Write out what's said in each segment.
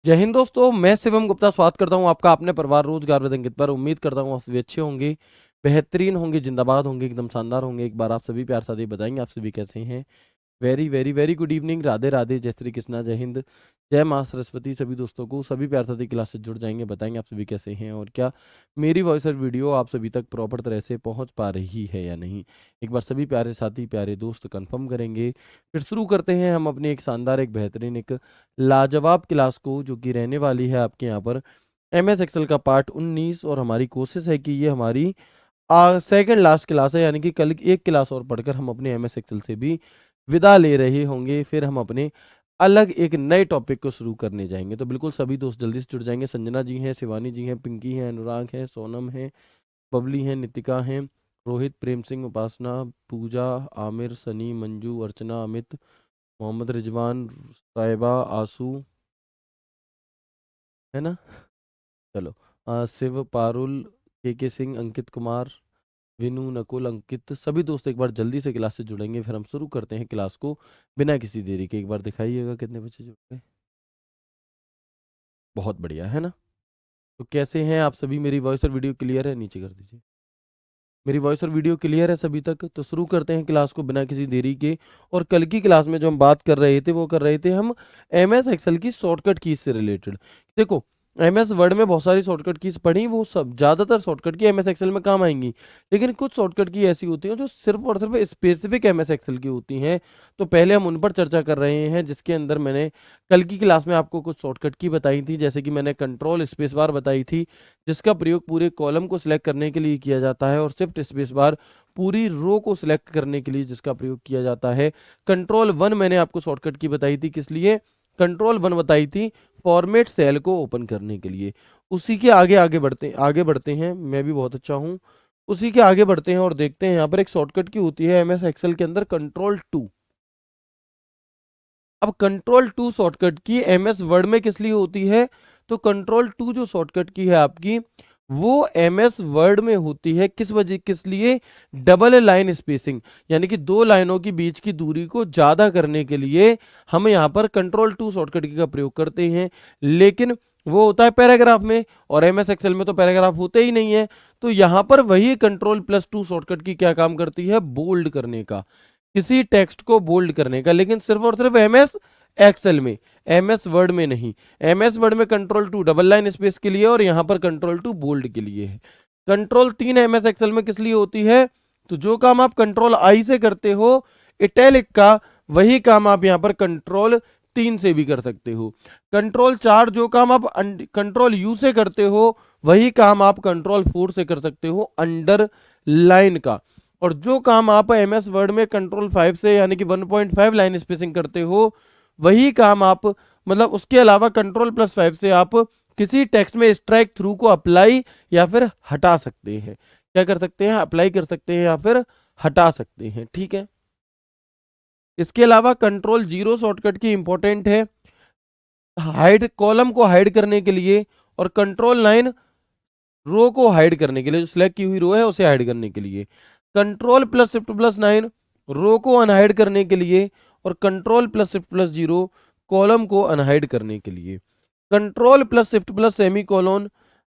जय हिंद दोस्तों, मैं शिवम गुप्ता स्वागत करता हूं आपका अपने परिवार रोजगार विद अंकित पर। उम्मीद करता हूं आप सभी अच्छे होंगे, बेहतरीन होंगे, जिंदाबाद होंगे, एकदम शानदार होंगे। एक बार आप सभी प्यार साथ ही बताएंगे आप सभी कैसे हैं। Very very very good evening, Radhe Radhe, जय श्री कृष्णा, जय हिंद, जय माँ सरस्वती। सभी दोस्तों को सभी प्यार साथी क्लास से जुड़ जाएंगे, बताएंगे आप सभी कैसे हैं और क्या मेरी वॉइस और वीडियो आप सभी तक प्रॉपर तरह से पहुंच पा रही है या नहीं। एक बार सभी प्यारे साथी प्यारे दोस्त कंफर्म करेंगे, फिर शुरू करते हैं हम अपनी एक शानदार, एक बेहतरीन, एक लाजवाब क्लास को, जो कि रहने वाली है आपके यहाँ पर MS एक्सेल का पार्ट 19। और हमारी कोशिश है कि ये हमारी सेकंड लास्ट क्लास है, यानी कि कल एक क्लास और पढ़कर हम अपने MS एक्सेल से भी विदा ले रहे होंगे। फिर हम अपने अलग एक नए टॉपिक को शुरू करने जाएंगे। तो बिल्कुल सभी दोस्त जल्दी से जुड़ जाएंगे। संजना जी हैं, शिवानी जी हैं, पिंकी हैं, अनुराग हैं, सोनम हैं, बबली हैं, नितिका हैं, रोहित, प्रेम सिंह, उपासना, पूजा, आमिर, सनी, मंजू, अर्चना, अमित, मोहम्मद रिजवान, साहिबा, आंसू, है ना। चलो, शिव, पारुल, के सिंह, अंकित कुमार, विनू, नकुल, अंकित, सभी दोस्त एक बार जल्दी से क्लास से जुड़ेंगे। फिर हम शुरू करते हैं क्लास को बिना किसी देरी के। एक बार दिखाइएगा कितने बच्चे जुड़ गए। बहुत बढ़िया, है ना। तो कैसे हैं आप सभी, मेरी वॉइस और वीडियो क्लियर है? नीचे कर दीजिए। मेरी वॉइस और वीडियो क्लियर है सभी तक? तो शुरू करते हैं क्लास को बिना किसी देरी के। और कल की क्लास में जो हम बात कर रहे थे वो कर रहे थे हम MS एक्सेल की शॉर्टकट कीज से रिलेटेड। देखो, MS वर्ड में बहुत सारी शॉर्टकट कीज पढ़ी, वो सब ज़्यादातर शॉर्टकट की MS एक्सेल में काम आएंगी। लेकिन कुछ शॉर्टकट की ऐसी होती हैं जो सिर्फ और सिर्फ स्पेसिफिक MS एक्सेल की होती हैं। तो पहले हम उन पर चर्चा कर रहे हैं, जिसके अंदर मैंने कल की क्लास में आपको कुछ शॉर्टकट की बताई थी। जैसे कि मैंने कंट्रोल स्पेस बार बताई थी, जिसका प्रयोग पूरे कॉलम को सिलेक्ट करने के लिए किया जाता है, और शिफ्ट स्पेस बार पूरी रो को सिलेक्ट करने के लिए जिसका प्रयोग किया जाता है। कंट्रोल 1 मैंने आपको शॉर्टकट की बताई थी, किस लिए? कंट्रोल 1 बताई थी फॉर्मेट सेल को ओपन करने के लिए। उसी के आगे बढ़ते हैं। मैं भी बहुत अच्छा हूँ। उसी के आगे बढ़ते हैं और देखते हैं यहाँ पर एक शॉर्टकट की होती है MS एक्सेल के अंदर, कंट्रोल 2। अब कंट्रोल 2 शॉर्टकट की MS वर्ड में किस लिए होती है? तो कंट्रोल 2 जो शॉर्टकट की है आपकी, वो MS वर्ड में होती है किस वजह, किस लिए? डबल लाइन स्पेसिंग, यानी कि दो लाइनों के बीच की दूरी को ज्यादा करने के लिए हम यहाँ पर कंट्रोल 2 शॉर्टकट की का प्रयोग करते हैं। लेकिन वो होता है पैराग्राफ में, और MS एक्सेल में तो पैराग्राफ होते ही नहीं है। तो यहाँ पर वही कंट्रोल+2 शॉर्टकट की क्या काम करती है? बोल्ड करने का, किसी टेक्स्ट को बोल्ड करने का। लेकिन सिर्फ और सिर्फ MS एक्सेल में, MS वर्ड में नहीं। MS वर्ड में कंट्रोल 2 डबल लाइन स्पेस के लिए, और यहाँ पर कंट्रोल 2 बोल्ड के लिए है। कंट्रोल 3 MS एक्सेल में किस लिए होती है? तो जो काम आप कंट्रोल I से करते हो इटैलिक का, वही काम आप यहाँ पर कंट्रोल 3 से भी कर सकते हो। कंट्रोल 4 जो काम आप कंट्रोल U से करते हो, वही काम आप कंट्रोल 4 से कर सकते हो, अंडर लाइन का। और जो काम आप MS वर्ड में कंट्रोल 5 से, यानी कि 1.5 लाइन स्पेसिंग करते हो, वही काम आप, मतलब उसके अलावा कंट्रोल+5 से आप किसी टेक्स्ट में स्ट्राइक थ्रू को अप्लाई या फिर हटा सकते हैं। क्या कर सकते हैं? अप्लाई कर सकते हैं या फिर हटा सकते हैं। ठीक है। इसके अलावा कंट्रोल 0 शॉर्टकट की इंपॉर्टेंट है हाइड, कॉलम को हाइड करने के लिए, और कंट्रोल 9 रो को हाइड करने के लिए, जो सिलेक्ट की हुई रो है उसे हाइड करने के लिए। कंट्रोल+Shift+9 रो को अनहाइड करने के लिए, और कंट्रोल+Shift+0 कॉलम को अनहाइड करने के लिए। कंट्रोल+Shift+सेमीकोलन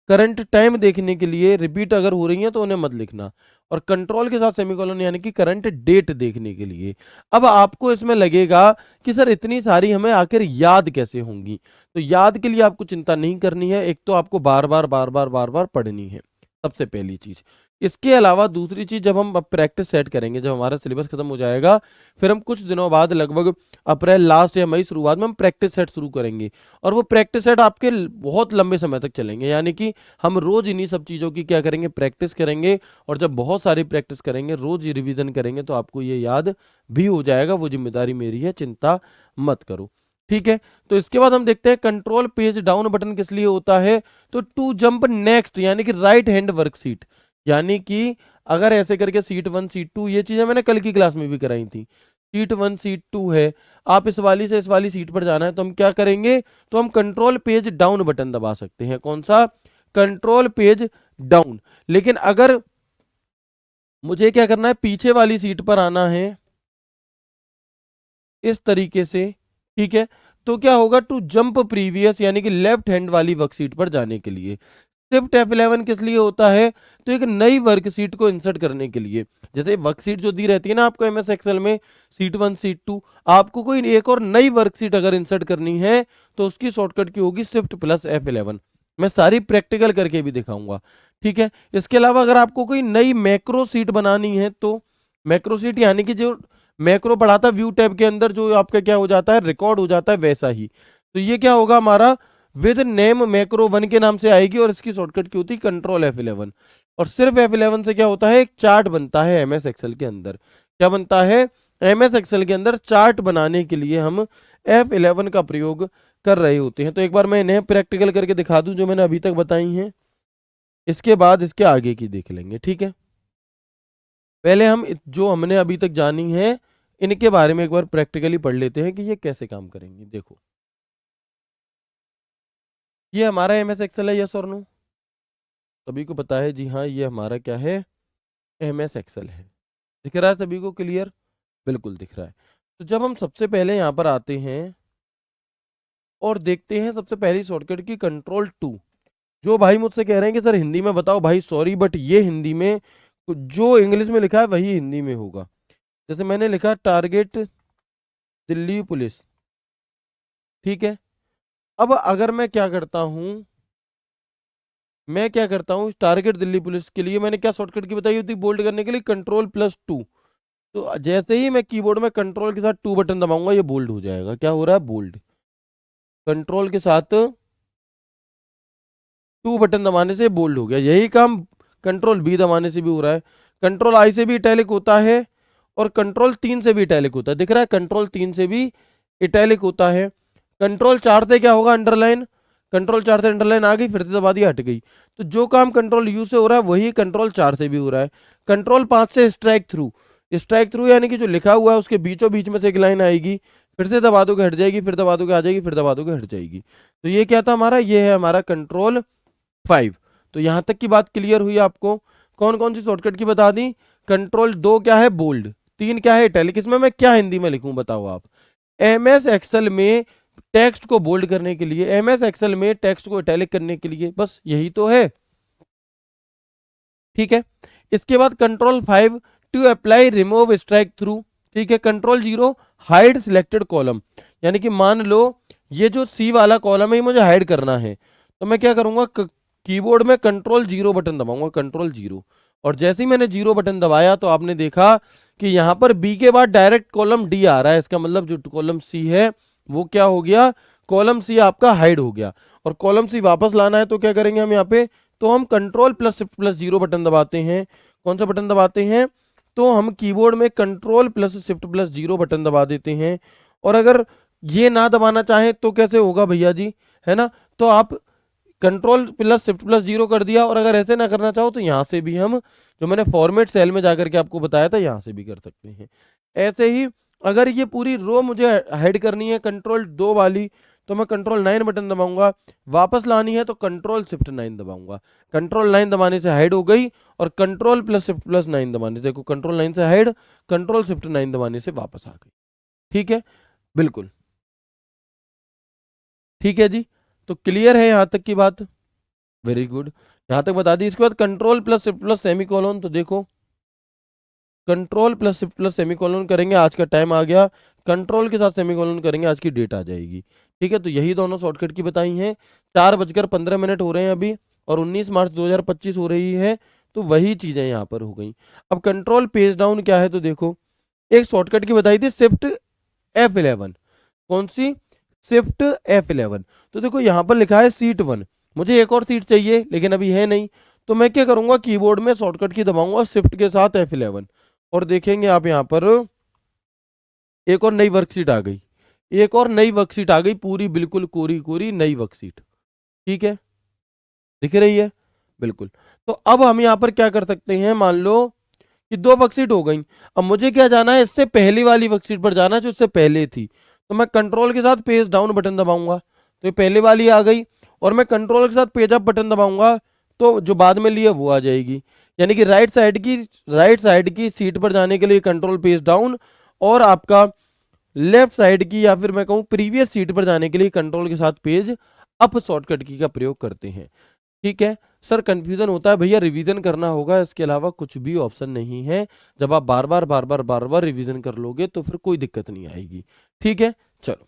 करंट टाइम देखने के लिए, रिपीट अगर हो रही है तो उन्हें मत लिखना। और कंट्रोल के साथ सेमीकोलन यानी कि करंट डेट देखने के लिए। अब आपको इसमें लगेगा कि सर इतनी सारी हमें आखिर याद कैसे होंगी? तो याद के लिए आपको चिंता नहीं करनी है। एक तो आपको बार बार पढ़नी है, सबसे पहली चीज। इसके अलावा दूसरी चीज, जब हम प्रैक्टिस सेट करेंगे, जब हमारा सिलेबस खत्म हो जाएगा, फिर हम कुछ दिनों बाद, लगभग अप्रैल लास्ट या मई शुरुआत में, हम प्रैक्टिस सेट शुरू करेंगे। और वो प्रैक्टिस सेट आपके बहुत लंबे समय तक चलेंगे, यानी कि हम रोज इन्हीं सब चीज़ों की क्या करेंगे? प्रैक्टिस करेंगे। और जब बहुत सारी प्रैक्टिस करेंगे, रोज रिवीजन करेंगे, तो आपको ये याद भी हो जाएगा। वो जिम्मेदारी मेरी है, चिंता मत करो। ठीक है। तो इसके बाद हम देखते हैं कंट्रोल पेज डाउन बटन किस लिए होता है? तो टू जंप नेक्स्ट, यानी कि राइट हैंड वर्कशीट, यानी कि अगर ऐसे करके सीट 1 सीट 2, ये चीजें मैंने कल की क्लास में भी कराई थी। सीट 1 सीट 2 है, आप इस वाली से इस वाली सीट पर जाना है, तो हम क्या करेंगे? तो हम कंट्रोल पेज डाउन बटन दबा सकते हैं। कौन सा? Control page down. लेकिन अगर मुझे क्या करना है, पीछे वाली सीट पर आना है इस तरीके से, ठीक है, तो क्या होगा, टू जंप प्रीवियस यानी कि लेफ्ट हैंड वाली वर्कशीट पर जाने के लिए। शिफ्ट F11 किस लिए होता है, तो एक नई वर्कशीट को इंसर्ट करने के लिए। जैसे वर्कशीट जो दी रहती है ना आपको MS एक्सेल में, शीट 1 शीट 2, आपको कोई एक और नई वर्कशीट अगर इंसर्ट करनी है तो उसकी शॉर्टकट की होगी शिफ्ट प्लस F11। मैं सारी प्रैक्टिकल करके भी दिखाऊंगा, ठीक है। इसके अलावा अगर आपको कोई नई मैक्रो शीट बनानी है तो मैक्रो शीट यानी कि जो मैक्रो पढ़ा था व्यू टैब के अंदर, जो आपका क्या हो जाता है, रिकॉर्ड हो जाता है वैसा ही। तो ये क्या होगा हमारा, विद नेम मैक्रो 1 के नाम से आएगी और इसकी शॉर्टकट की होती है कंट्रोल F11। और सिर्फ F11 से क्या होता है, एक चार्ट बनता है MS एक्सेल के अंदर। क्या बनता है, MS एक्सेल के अंदर चार्ट बनाने के लिए हम F11 का प्रयोग कर रहे होते हैं। तो एक बार मैं इन्हें प्रैक्टिकल करके दिखा दूं जो मैंने अभी तक बताई हैं, इसके बाद इसके आगे की देख लेंगे, ठीक है। पहले हम जो हमने अभी तक जानी है इनके बारे में एक बार प्रैक्टिकली पढ़ लेते हैं कि ये कैसे काम करेंगे। देखो, ये हमारा MS एक्सेल है, यस और नो, सभी को पता है, जी हाँ, ये हमारा क्या है, MS एक्सेल है। दिख रहा है सभी को क्लियर, बिल्कुल दिख रहा है। तो जब हम सबसे पहले यहाँ पर आते हैं और देखते हैं सबसे पहली शॉर्टकट की कंट्रोल 2। जो भाई मुझसे कह रहे हैं कि सर हिंदी में बताओ, भाई सॉरी बट ये हिंदी में, जो इंग्लिश में लिखा है वही हिंदी में होगा। जैसे मैंने लिखा टारगेट दिल्ली पुलिस, ठीक है। अब अगर मैं क्या करता हूं, टारगेट दिल्ली पुलिस के लिए मैंने क्या शॉर्टकट की बताई होती बोल्ड करने के लिए, कंट्रोल+2। तो जैसे ही मैं कीबोर्ड में कंट्रोल के साथ 2 बटन दबाऊंगा ये बोल्ड हो जाएगा। क्या हो रहा है, बोल्ड। कंट्रोल के साथ 2 बटन दबाने से बोल्ड हो गया। यही काम कंट्रोल B दबाने से भी हो रहा है। कंट्रोल I से भी इटैलिक होता है और कंट्रोल 3 से भी इटैलिक होता है। दिख रहा है, कंट्रोल 3 से भी इटैलिक होता है। कंट्रोल 4 से क्या होगा, अंडरलाइन। कंट्रोल 4 से अंडरलाइन आ गई, फिर से दबा दी, हट गई। तो जो काम कंट्रोल U से हो रहा है वही कंट्रोल 4 से भी हो रहा है। कंट्रोल 5 से स्ट्राइक थ्रू। स्ट्राइक थ्रू यानी कि जो लिखा हुआ है उसके बीचों बीच में से एक लाइन आएगी, फिर से दबा दोगे हट जाएगी, फिर दबा दोगे आ जाएगी, फिर दबा दोगे हट जाएगी। तो ये क्या था हमारा, ये है हमारा कंट्रोल 5। तो यहां तक की बात क्लियर हुई आपको। कौन कौन सी शॉर्टकट की बता दी, कंट्रोल 2 क्या है, बोल्ड, 3 क्या है, इटैलिक। इसमें मैं क्या हिंदी में लिखूं बताओ आप। MS एक्सेल में टेक्स्ट को बोल्ड करने के लिए, MS एक्सेल में टेक्स्ट को इटैलिक करने के लिए, बस यही तो है, ठीक है। इसके बाद control 5 to apply remove strike through, ठीक है। कंट्रोल 0 हाइड सिलेक्टेड कॉलम, यानी कि मान लो ये जो C वाला कॉलम है ये मुझे हाइड करना है, तो मैं क्या करूंगा, कीबोर्ड में कंट्रोल 0 बटन दबाऊंगा, कंट्रोल 0। और जैसे ही मैंने 0 बटन दबाया तो आपने देखा कि यहां पर B के बाद डायरेक्ट कॉलम D आ रहा है। इसका मतलब जो कॉलम C है वो क्या हो गया, कॉलम C आपका हाइड हो गया। और कॉलम C वापस लाना है तो क्या करेंगे हम यहाँ पे, तो हम कंट्रोल+Shift+0 बटन दबाते हैं। कौन सा बटन दबाते हैं, तो हम कीबोर्ड में कंट्रोल+Shift+0 बटन दबा देते हैं। और अगर ये ना दबाना चाहें तो कैसे होगा भैया जी, है ना, तो आप कंट्रोल+Shift+0 कर दिया। और अगर ऐसे ना करना चाहो तो यहाँ से भी हम, जो मैंने फॉर्मेट सेल में जाकर के आपको बताया था, यहाँ से भी कर सकते हैं। ऐसे ही अगर ये पूरी रो मुझे हाइड करनी है कंट्रोल 2 वाली, तो मैं कंट्रोल 9 बटन दबाऊंगा। वापस लानी है तो कंट्रोल+Shift+9 दबाऊंगा। कंट्रोल 9 दबाने से हाइड हो गई और कंट्रोल+Shift+9 दबाने से, देखो कंट्रोल 9 से हाइड, कंट्रोल+Shift+9 दबाने से वापस आ गई, ठीक है, बिल्कुल ठीक है जी। तो क्लियर है यहाँ तक की बात, वेरी गुड, यहाँ तक बता दी। इसके बाद कंट्रोल+Shift+सेमीकोलन, तो देखो कंट्रोल+Shift+सेमीकोलन करेंगे, आज का टाइम आ गया, कंट्रोल के साथ सेमीकोलन करेंगे, आज की डेट आ जाएगी, ठीक है। तो यही दोनों शॉर्टकट की बताई हैं। 4:15 हो रहे हैं अभी और 19 मार्च 2025 हो रही है, तो वही चीजें यहाँ पर हो गई। अब कंट्रोल पेज डाउन क्या है, तो देखो एक शॉर्टकट की बताई थी शिफ्ट F11। कौन सी, शिफ्ट F11। तो देखो यहाँ पर लिखा है शीट 1, मुझे एक और सीट चाहिए लेकिन अभी है नहीं, तो मैं क्या करूंगा, कीबोर्ड में शॉर्टकट की दबाऊंगा शिफ्ट के साथ F11 और देखेंगे आप यहाँ पर एक और नई वर्कशीट आ गई, एक और नई वर्कशीट आ गई, पूरी बिल्कुल कोरी कोरी नई वर्कशीट, ठीक है, दिख रही है, बिल्कुल। तो अब हम यहाँ पर क्या कर सकते हैं, मान लो कि 2 वर्कशीट हो गई। अब मुझे क्या जाना है, इससे पहली वाली वर्कशीट पर जाना है जो इससे पहले थी। तो मैं कंट्रोल के साथ पेज डाउन बटन दबाऊंगा तो ये पहले वाली आ गई, और मैं कंट्रोल के साथ पेज अप बटन दबाऊंगा तो जो बाद में ली है वो आ जाएगी। यानी कि राइट साइड की सीट पर जाने के लिए कंट्रोल पेज डाउन और आपका लेफ्ट साइड की या फिर मैं कहूँ प्रीवियस सीट पर जाने के लिए कंट्रोल के साथ पेज अप शॉर्टकट की का प्रयोग करते हैं। ठीक है सर, कंफ्यूजन होता है भैया, रिवीजन करना होगा, इसके अलावा कुछ भी ऑप्शन नहीं है। जब आप बार बार रिवीजन कर लोगे तो फिर कोई दिक्कत नहीं आएगी। ठीक है, चलो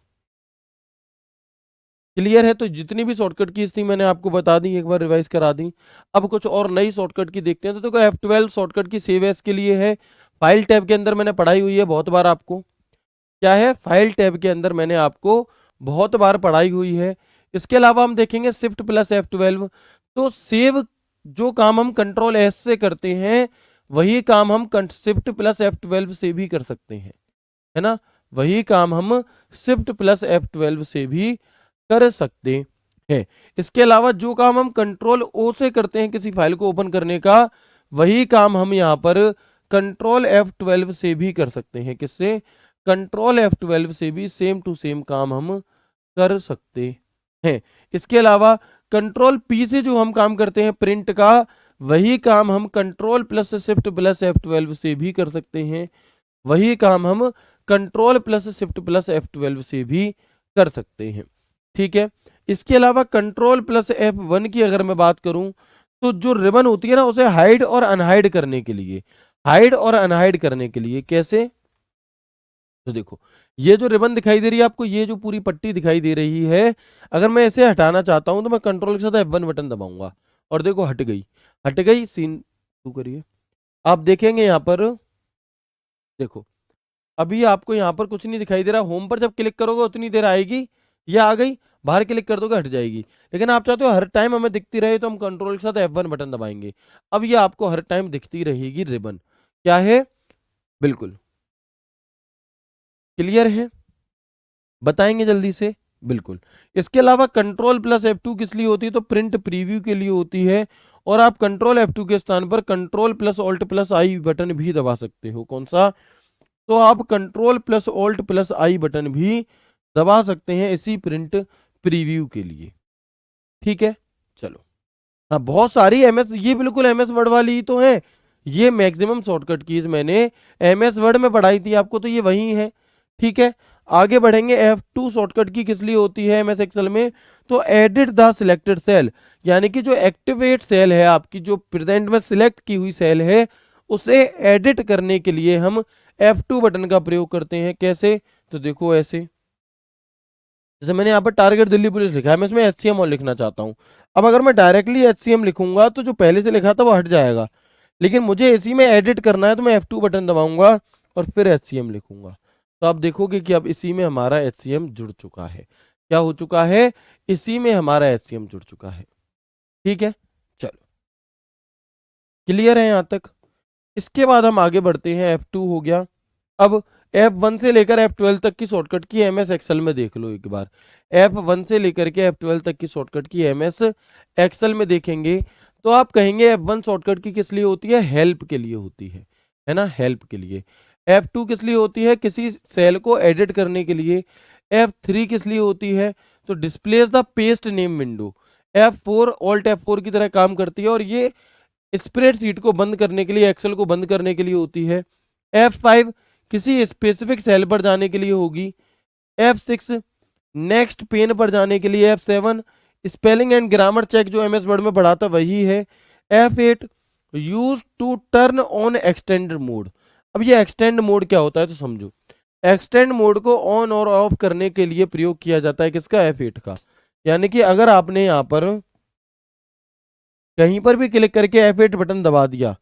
क्लियर है। तो जितनी भी शॉर्टकट कीज थी मैंने आपको बता दी, एक बार रिवाइज करा दी। अब कुछ और नई शॉर्टकट की देखते हैं। तो देखो F12 शॉर्टकट की सेव एज के लिए है। फाइल टैब के अंदर मैंने पढ़ाई हुई है बहुत बार आपको। क्या है, फाइल टैब के अंदर मैंने आपको बहुत बार पढ़ाई हुई है। इसके अलावा हम देखेंगे शिफ्ट प्लस F12। तो सेव जो काम हम कंट्रोल एस से करते हैं वही काम हम शिफ्ट प्लस F12 से भी कर सकते हैं, है ना। वही काम हम शिफ्ट प्लस F12 से भी कर सकते हैं। इसके अलावा जो काम हम कंट्रोल ओ से करते हैं किसी फाइल को ओपन करने का, वही काम हम यहाँ पर कंट्रोल F12 से भी कर सकते हैं। किससे? कंट्रोल F12 से भी सेम टू सेम काम हम कर सकते हैं। इसके अलावा कंट्रोल पी से जो हम काम करते हैं प्रिंट का, वही काम हम control plus shift plus F12 से भी कर सकते हैं। वही काम हम control plus shift plus F12 से भी कर सकते हैं। ठीक है, इसके अलावा कंट्रोल प्लस F1 की अगर मैं बात करूं, तो जो रिबन होती है ना, उसे हाइड और अनहाइड करने के लिए, हाइड और अनहाइड करने के लिए कैसे? तो देखो ये जो रिबन दिखाई दे रही है आपको, ये जो पूरी पट्टी दिखाई दे रही है, अगर मैं इसे हटाना चाहता हूं तो मैं कंट्रोल के साथ F1 बटन दबाऊंगा और देखो हट गई। हट गई, सीन टू करिए। आप देखेंगे यहाँ पर, देखो अभी आपको यहाँ पर कुछ नहीं दिखाई दे रहा। होम पर जब क्लिक करोगे उतनी देर आएगी, ये आ गई। बाहर क्लिक कर दोगे हट जाएगी। लेकिन आप चाहते हो हर टाइम हमें दिखती रहे, तो हम कंट्रोल के साथ F1 बटन दबाएंगे। अब ये आपको हर टाइम दिखती रहेगी रिबन। क्या है? बिल्कुल क्लियर है, बताएंगे जल्दी से। बिल्कुल। इसके अलावा कंट्रोल प्लस F2 किस लिए होती है? तो प्रिंट प्रीव्यू के लिए होती है। और आप कंट्रोल F2 के स्थान पर कंट्रोल प्लस ऑल्ट प्लस आई बटन भी दबा सकते हो। कौन सा? तो आप कंट्रोल प्लस ऑल्ट प्लस आई बटन भी दबा सकते हैं इसी प्रिंट प्रीव्यू के लिए। ठीक है, चलो। हाँ, बहुत सारी एमएस, ये बिल्कुल एमएस वर्ड वाली ही तो है। ये मैक्सिमम शॉर्टकट कीज मैंने एमएस वर्ड में पढ़ाई थी आपको, तो ये वही है। ठीक है, आगे बढ़ेंगे। F2 शॉर्टकट की किस लिए होती है एमएस एक्सेल में? तो एडिट द सिलेक्टेड सेल, यानी कि जो एक्टिवेट सेल है आपकी, जो प्रेजेंट में सिलेक्ट की हुई सेल है, उसे एडिट करने के लिए हम F2 बटन का प्रयोग करते हैं। कैसे? तो देखो ऐसे, जैसे मैंने यहाँ पर टारगेट दिल्ली पुलिस लिखा है, मैं इसमें HCM और लिखना चाहता हूँ। अब अगर मैं डायरेक्टली HCM लिखूंगा तो जो पहले से लिखा था वो हट जाएगा, लेकिन मुझे इसी में एडिट करना है तो मैं F2 बटन दबाऊंगा और फिर HCM लिखूंगा। तो आप देखोगे कि अब इसी में हमारा HCM जुड़ चुका है। क्या हो चुका है? इसी में हमारा HCM जुड़ चुका है। ठीक है, चलो क्लियर है यहाँ तक। इसके बाद हम आगे बढ़ते हैं। F2 हो गया। अब F1 से लेकर F12 तक की शॉर्टकट की एमएस एक्सेल में देख लो एक बार। F1 से लेकर के F12 तक की शॉर्टकट की एमएस एक्सेल में देखेंगे तो आप कहेंगे F1 शॉर्टकट की किस लिए होती है? हेल्प के लिए होती है ना, हेल्प के लिए। F2 किस लिए होती है? किसी सेल को एडिट करने के लिए। F3 किस लिए होती है? तो displace the paste name window. F4 alt F4 की तरह काम करती है और ये स्प्रेडशीट को बंद करने के लिए, एक्सेल को बंद करने के लिए होती है। F5 किसी स्पेसिफिक सेल पर जाने के लिए होगी। F6 नेक्स्ट पेन पर जाने के लिए। F7 spelling and grammar check जो एमएस वर्ड में पढ़ा था वही है। F8 use to turn on extend mode. अब ये एक्सटेंड मोड क्या होता है तो समझो। एक्सटेंड मोड को ऑन और ऑफ करने के लिए प्रयोग किया जाता है किसका? F8 का। यानी कि अगर आपने यहाँ पर कहीं पर भी क्लिक करके F8 बटन दबा दिया,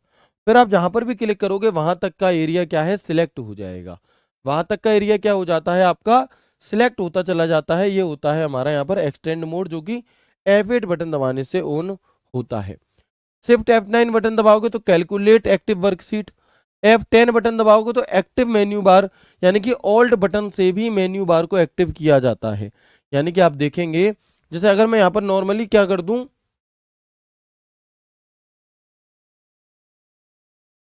फिर आप जहां पर भी क्लिक करोगे वहां तक का एरिया क्या है? सिलेक्ट हो जाएगा। वहां तक का एरिया क्या हो जाता है? आपका सिलेक्ट होता चला जाता है। ये होता है हमारा यहाँ पर एक्सटेंड मोड, जो कि F8 बटन दबाने से ऑन होता है। शिफ्ट F9 बटन दबाओगे तो calculate active worksheet. F10 button दबाओगे तो एक्टिव मेन्यू बार, यानी कि ऑल्ट बटन से भी मेन्यू बार को एक्टिव किया जाता है। यानी कि आप देखेंगे, जैसे अगर मैं यहाँ पर नॉर्मली क्या कर दूं,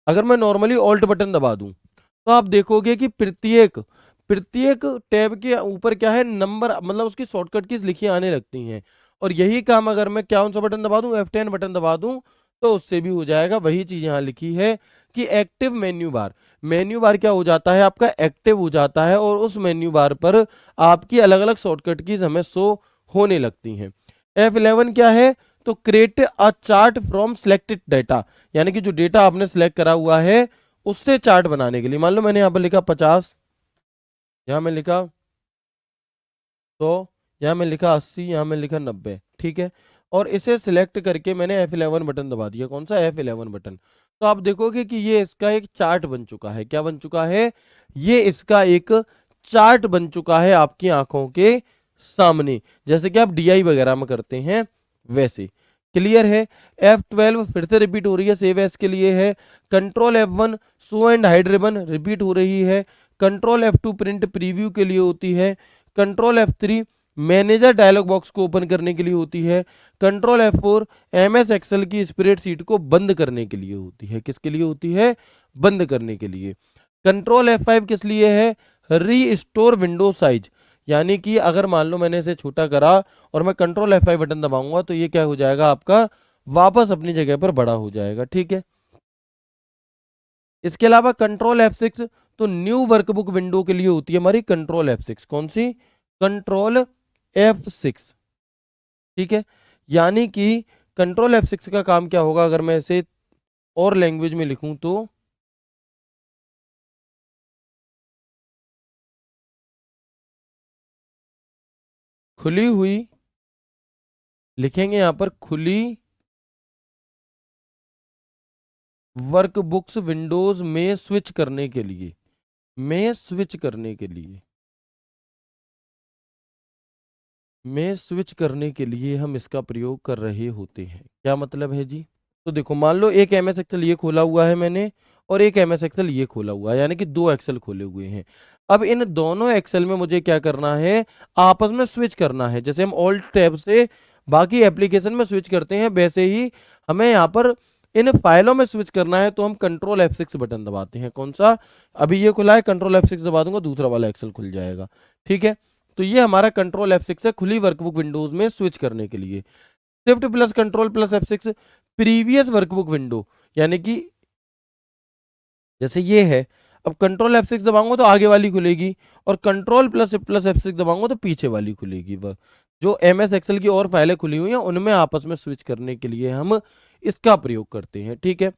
अगर मैं नॉर्मली ऑल्ट बटन दबा दूं तो आप देखोगे कि प्रत्येक प्रत्येक टैब के ऊपर क्या है? नंबर, मतलब उसकी शॉर्टकट कीज लिखी आने लगती हैं। और यही काम अगर मैं क्या सा बटन दबा दूं, F10 बटन दबा दूं, तो उससे भी हो जाएगा। वही चीज यहाँ लिखी है कि active menu bar, menu bar क्या हो जाता है आपका, एक्टिव हो जाता है, और उस मेन्यू बार पर आपकी अलग अलग शॉर्टकट कीज हमें शो होने लगती हैं। F11 क्या है, तो create a chart from selected data, यानी कि जो डेटा आपने सिलेक्ट करा हुआ है उससे चार्ट बनाने के लिए। मान लो मैंने यहाँ पर लिखा 50, यहाँ मैं लिखा 100, यहाँ मैं लिखा 80, यहाँ मैं लिखा 90, ठीक है। और इसे सिलेक्ट करके मैंने F11 बटन दबा दिया। कौन सा, F11 बटन। तो आप देखोगे कि ये इसका एक चार्ट बन चुका है। क्या बन चुका है, ये इसका एक चार्ट बन चुका है आपकी आंखों के सामने, जैसे कि आप DI वगैरह में करते हैं वैसे। क्लियर है। F12 फिर से रिपीट हो रही है, सेव एस के लिए है। Control F1 show and hide ribbon repeat हो रही है। कंट्रोल F2 प्रिंट प्रीव्यू के लिए होती है। Control F3 manager dialog box को ओपन करने के लिए होती है। कंट्रोल F4 MS एक्सेल की स्प्रेडशीट को बंद करने के लिए होती है। किसके लिए होती है, बंद करने के लिए। कंट्रोल F5 किस लिए है, रीस्टोर विंडो साइज, यानी कि अगर मान लो मैंने इसे छोटा करा और मैं कंट्रोल F5 बटन दबाऊंगा तो ये क्या हो जाएगा आपका, वापस अपनी जगह पर बड़ा हो जाएगा। ठीक है। इसके अलावा कंट्रोल F6 तो न्यू वर्कबुक विंडो के लिए होती है हमारी कंट्रोल F6। कौन सी, कंट्रोल F6, ठीक है। यानी कि कंट्रोल F6 का काम क्या होगा, अगर मैं इसे और लैंग्वेज में लिखूं तो खुली हुई, लिखेंगे यहां पर खुली वर्कबुक्स विंडोज में स्विच करने के लिए, में स्विच करने के लिए, में स्विच करने के लिए हम इसका प्रयोग कर रहे होते हैं। क्या मतलब है जी, तो देखो मान लो एक MS एक्सेल ये खोला हुआ है मैंने और एक MS एक्सेल ये खोला हुआ है, यानी कि दो एक्सेल खोले हुए हैं। अब इन दोनों एक्सेल में मुझे क्या करना है, आपस में स्विच करना है। जैसे हम ऑल्ट टैब से बाकी एप्लीकेशन में स्विच करते हैं वैसे ही हमें यहाँ पर इन फाइलों में स्विच करना है, तो हम कंट्रोल F6 बटन दबाते हैं। कौन सा, अभी ये खुला है, कंट्रोल F6 दबा दूंगा दूसरा वाला एक्सेल खुल जाएगा। ठीक है। तो ये हमारा कंट्रोल F6 है खुली वर्कबुक विंडोज में स्विच करने के लिए। Shift plus control plus F6 previous workbook window, यानी कि जैसे ये है, अब कंट्रोल F6 दबाऊंगा तो आगे वाली खुलेगी और कंट्रोल प्लस प्लस F6 दबाऊंगा तो पीछे वाली खुलेगी। वह जो MS एक्सेल की और फाइलें खुली हुई हैं उनमें आपस में स्विच करने के लिए हम इसका प्रयोग करते हैं। ठीक है।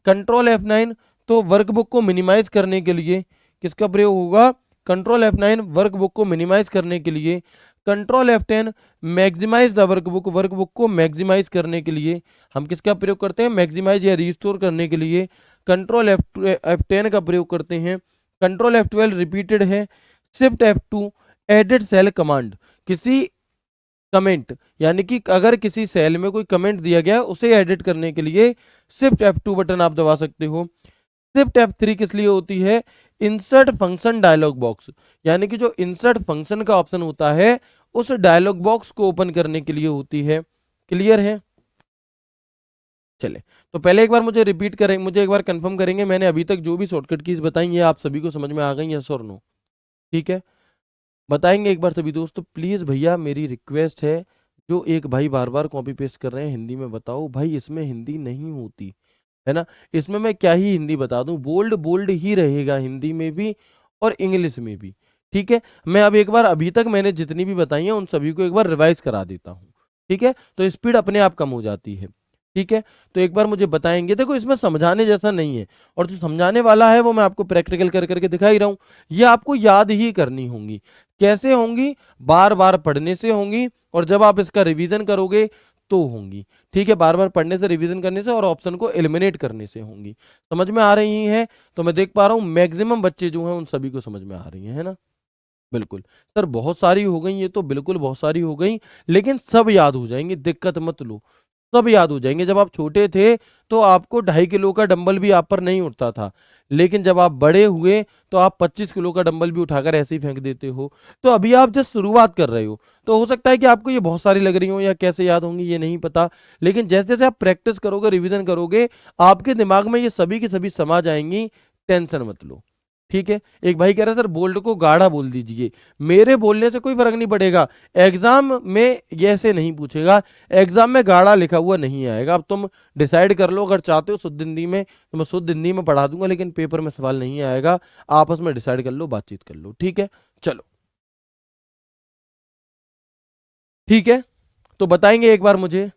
कंट्रोल F9 तो वर्कबुक को मिनिमाइज करने के लिए किसका प्रयोग होगा, कंट्रोल F9 वर्कबुक को मिनिमाइज करने के लिए। Control F10 maximise the workbook, workbook को मैक्सिमाइज करने के लिए हम किसका प्रयोग करते हैं, मैक्सिमाइज या रिस्टोर करने के लिए कंट्रोल F10 का प्रयोग करते हैं। कंट्रोल F12 रिपीटेड है। Shift F2 edit cell command, किसी कमेंट, यानी कि अगर किसी सेल में कोई कमेंट दिया गया है उसे एडिट करने के लिए शिफ्ट F2 बटन आप दबा सकते हो। शिफ्ट F3 किस लिए होती है, इंसर्ट फंक्शन डायलॉग बॉक्स, यानी कि जो इंसर्ट फंक्शन का ऑप्शन होता है उस डायलॉग बॉक्स को ओपन करने के लिए होती है। क्लियर है। चले तो पहले एक बार मुझे रिपीट करें, मुझे एक बार कंफर्म करेंगे मैंने अभी तक जो भी शॉर्टकट कीज बताई है आप सभी को समझ में आ गई, यस और नो। ठीक है, बताएंगे एक बार सभी दोस्तों। प्लीज भैया मेरी रिक्वेस्ट है, जो एक भाई बार बार कॉपी पेस्ट कर रहे हैं हिंदी में बताओ भाई, इसमें हिंदी नहीं होती है ना, इसमें मैं क्या ही हिंदी बता दूं, बोल्ड बोल्ड ही रहेगा हिंदी में भी और इंग्लिश में भी। ठीक है, मैं अब एक बार अभी तक मैंने जितनी भी बताई हैं उन सभी को एक बार रिवाइज करा देता हूँ। ठीक है, तो स्पीड अपने आप कम हो जाती है। ठीक है, तो एक बार मुझे बताएंगे, देखो इसमें समझाने जैसा नहीं है, और जो समझाने वाला है वो मैं आपको प्रैक्टिकल कर करके दिखा ही रहा हूँ। ये आपको याद ही करनी होंगी। कैसे होंगी, बार बार पढ़ने से होंगी, और जब आप इसका रिवीजन करोगे तो होंगी। ठीक है, बार बार पढ़ने से, रिवीजन करने से और ऑप्शन को एलिमिनेट करने से होंगी। समझ में आ रही हैं, तो मैं देख पा रहा हूँ मैक्सिमम बच्चे जो हैं उन सभी को समझ में आ रही है ना। बिल्कुल सर, बहुत सारी हो गई, ये तो बिल्कुल बहुत सारी हो गई, लेकिन सब याद हो जाएंगे, दिक्कत मत लो, सब याद हो जाएंगे। जब आप छोटे थे तो आपको 2.5 किलो का डंबल भी आप पर नहीं उठता था, लेकिन जब आप बड़े हुए तो आप 25 किलो का डंबल भी उठाकर ऐसे ही फेंक देते हो। तो अभी आप जस्ट शुरुआत कर रहे हो, तो हो सकता है कि आपको ये बहुत सारी लग रही हो या कैसे याद होंगी ये नहीं पता, लेकिन जैसे जैसे आप प्रैक्टिस करोगे, रिविजन करोगे, आपके दिमाग में ये सभी की सभी समा जाएंगी। टेंशन मत लो। ठीक है। एक भाई कह रहा है सर बोल्ड को गाढ़ा बोल दीजिए। मेरे बोलने से कोई फर्क नहीं पड़ेगा, एग्जाम में ये ऐसे नहीं पूछेगा, एग्जाम में गाढ़ा लिखा हुआ नहीं आएगा। अब तुम डिसाइड कर लो, अगर चाहते हो शुद्ध हिंदी में तो मैं शुद्ध हिंदी में पढ़ा दूंगा, लेकिन पेपर में सवाल नहीं आएगा। आपस में डिसाइड कर लो, बातचीत कर लो, ठीक है। चलो ठीक है, तो बताएंगे एक बार मुझे।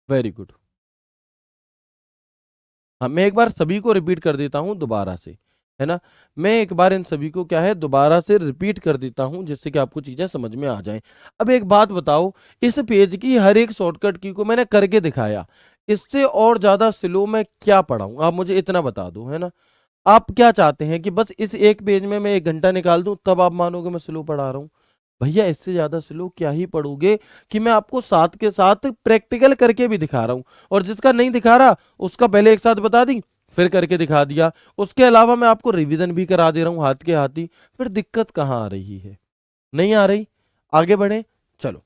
Very good. हाँ, मैं एक बार सभी को रिपीट कर देता हूँ दोबारा से, है ना। मैं एक बार इन सभी को क्या है दोबारा से रिपीट कर देता हूँ, जिससे कि आपको चीजें समझ में आ जाएं। अब एक बात बताओ, इस पेज की हर एक शॉर्टकट की को मैंने करके दिखाया, इससे और ज्यादा स्लो मैं क्या पढ़ाऊं, आप मुझे इतना बता दो, है ना। आप क्या चाहते हैं कि बस इस एक पेज में मैं 1 घंटा निकाल दूं तब आप मानोगे मैं स्लो पढ़ा रहा हूं? भैया इससे ज्यादा स्लो क्या ही पढ़ोगे, कि मैं आपको साथ के साथ प्रैक्टिकल करके भी दिखा रहा हूं, और जिसका नहीं दिखा रहा उसका पहले एक साथ बता दी, फिर करके दिखा दिया। उसके अलावा मैं आपको रिवीजन भी करा दे रहा हूं हाथ के हाथ ही। फिर दिक्कत कहाँ आ रही है? नहीं आ रही? आगे बढ़े, चलो।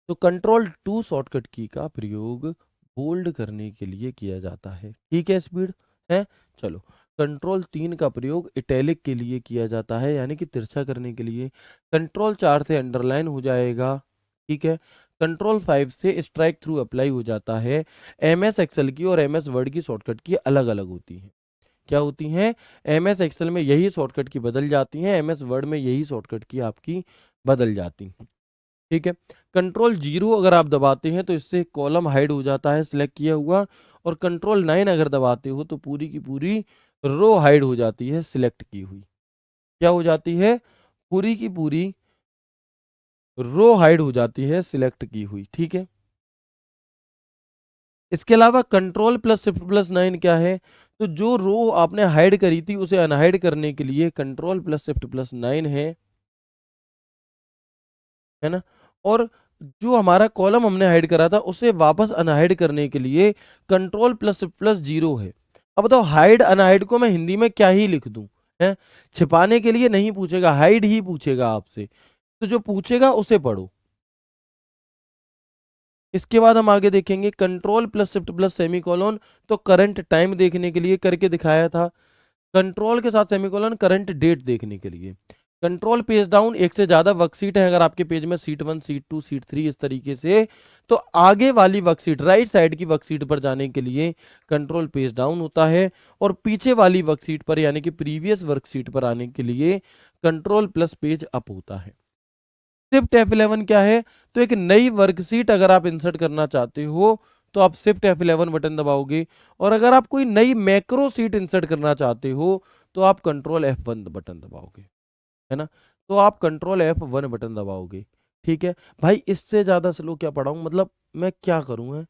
तो कंट्रोल 2 शॉर्टकट की का प्रयोग बोल्ड करने के लिए किया जाता है, ठीक है, स्पीड है। चलो, कंट्रोल 3 का प्रयोग इटैलिक के लिए किया जाता है, यानी कि तिरछा करने के लिए। कंट्रोल 4 से अंडरलाइन हो जाएगा, ठीक है। कंट्रोल 5 से स्ट्राइक थ्रू अप्लाई हो जाता है। एमएस एक्सेल की और एमएस वर्ड की शॉर्टकट की अलग अलग होती हैं। क्या होती हैं? एमएस एक्सेल में यही शॉर्टकट की बदल जाती हैं, एमएस वर्ड में यही शॉर्टकट की आपकी बदल जाती हैं, ठीक है। कंट्रोल 0 अगर आप दबाते हैं तो इससे कॉलम हाइड हो जाता है सिलेक्ट किया हुआ, और कंट्रोल 9 अगर दबाते हो तो पूरी की पूरी रो हाइड हो जाती है सिलेक्ट की हुई। क्या हो जाती है? पूरी की पूरी रो हाइड हो जाती है सिलेक्ट की हुई, ठीक है। इसके अलावा कंट्रोल+Shift+9 क्या है? तो जो रो आपने हाइड करी थी उसे अनहाइड करने के लिए कंट्रोल+Shift+9 है ना। और जो हमारा कॉलम हमने हाइड करा था उसे वापस अनहाइड करने के लिए कंट्रोल+Shift+0 है। अब बताओ, हाइड अनहाइड को मैं हिंदी में क्या ही लिख दूं, है? छिपाने के लिए नहीं पूछेगा, हाइड ही पूछेगा आपसे, तो जो पूछेगा उसे पढ़ो। इसके बाद हम आगे देखेंगे कंट्रोल+Shift+सेमीकोलन, तो करंट टाइम देखने के लिए करके दिखाया था। कंट्रोल के साथ सेमीकोलन करंट डेट देखने के लिए। कंट्रोल पेज डाउन, एक से ज्यादा वर्कशीट है अगर आपके पेज में, सीट 1 सीट 2 सीट 3 इस तरीके से, तो आगे वाली वर्कशीट राइट साइड की वर्कशीट पर जाने के लिए कंट्रोल पेज डाउन होता है, और पीछे वाली वर्कशीट पर यानी कि प्रीवियस वर्कशीट पर आने के लिए कंट्रोल+पेज अप होता है। Shift F11 क्या है? तो एक नई वर्कशीट अगर आप इंसर्ट करना चाहते हो तो आप Shift F11 बटन दबाओगे, और अगर आप कोई नई मैक्रो सीट इंसर्ट करना चाहते हो तो आप कंट्रोल F1 बटन दबाओगे, है ना। तो आप कंट्रोल F1 बटन दबाओगे, ठीक है। भाई इससे ज्यादा स्लो क्या पढ़ाऊं, मतलब मैं क्या करूं, है?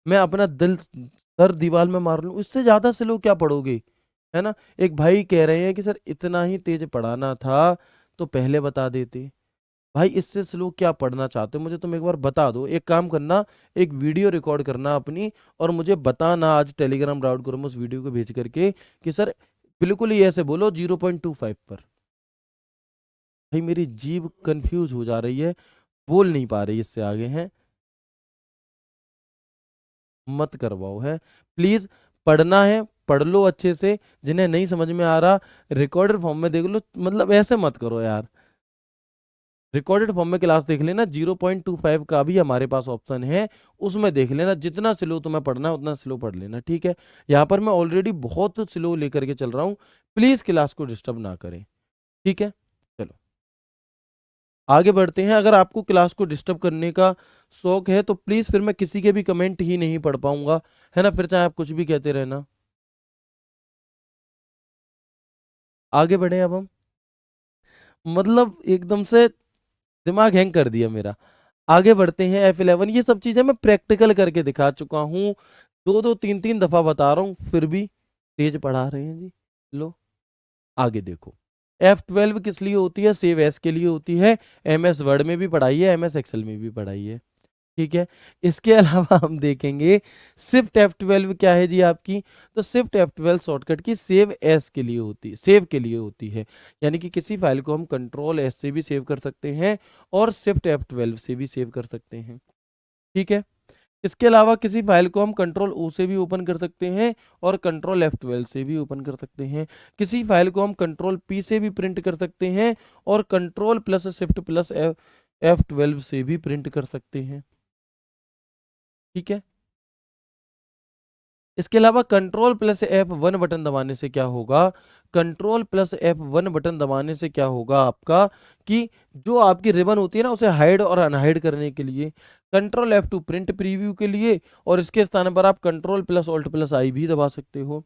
मैं अपना दिल सर दीवार में मार लूं, इससे ज्यादा स्लो क्या पढ़ोगे, है ना। एक भाई कह रहे हैं कि सर इतना ही तेज पढ़ाना था तो पहले बता देते। भाई इससे स्लो क्या पढ़ना चाहते हो मुझे तुम एक बार बता दो। एक काम करना, एक वीडियो रिकॉर्ड करना अपनी, और मुझे बताना आज टेलीग्राम राउट करो उस वीडियो को भेज करके कि सर बिल्कुल ही ऐसे बोलो 0.25 पर। भाई मेरी जीभ कंफ्यूज हो जा रही है, बोल नहीं पा रही इससे आगे, हैं। मत करवाओ, है प्लीज। पढ़ना है पढ़ लो अच्छे से, जिन्हें नहीं समझ में आ रहा रिकॉर्डेड फॉर्म में देख लो, मतलब ऐसे मत करो यार। रिकॉर्डेड फॉर्म में क्लास देख लेना, 0.25 का भी हमारे पास ऑप्शन है, उसमें देख लेना। जितना स्लो तुम्हें पढ़ना है उतना स्लो पढ़ लेना, ठीक है। यहाँ पर मैं ऑलरेडी बहुत स्लो लेकर के चल रहा हूँ, प्लीज क्लास को डिस्टर्ब ना करें, ठीक है। चलो आगे बढ़ते हैं। अगर आपको क्लास को डिस्टर्ब करने का शौक है तो प्लीज फिर मैं किसी के भी कमेंट ही नहीं पढ़ पाऊंगा, है ना, फिर चाहे आप कुछ भी कहते रहना। आगे बढ़े अब हम, मतलब एकदम से दिमाग हैंग कर दिया मेरा। आगे बढ़ते हैं F11, ये सब चीजें मैं प्रैक्टिकल करके दिखा चुका हूँ, 2-2 3-3 दफा बता रहा हूँ, फिर भी तेज पढ़ा रहे हैं जी। लो आगे देखो, F12 किस लिए होती है? सेव एस के लिए होती है। एमएस वर्ड में भी पढ़ाई है, एमएस एक्सेल में भी पढ़ाई है, ठीक है। इसके अलावा हम देखेंगे Shift F12 क्या है जी आपकी। तो Shift F12 शॉर्टकट की सेव एस के लिए होती है, सेव के लिए होती है, यानी कि किसी फाइल को हम कंट्रोल S से भी सेव कर सकते हैं और Shift F12 से भी सेव कर सकते हैं, ठीक है। इसके अलावा किसी फाइल को हम कंट्रोल ओ से भी ओपन कर सकते हैं और कंट्रोल F12 से भी ओपन कर सकते हैं। किसी फाइल को हम कंट्रोल P से भी प्रिंट कर सकते हैं और control plus shift plus F12 से भी प्रिंट कर सकते हैं। ठीक है। इसके अलावा कंट्रोल प्लस F1 बटन दबाने से क्या होगा, कंट्रोल प्लस F1 बटन दबाने से क्या होगा आपका कि जो आपकी रिबन होती है ना उसे हाइड और अनहाइड करने के लिए, कंट्रोल F2 प्रिंट प्रीव्यू के लिए, और इसके स्थान पर आप कंट्रोल प्लस ऑल्ट प्लस आई भी दबा सकते हो।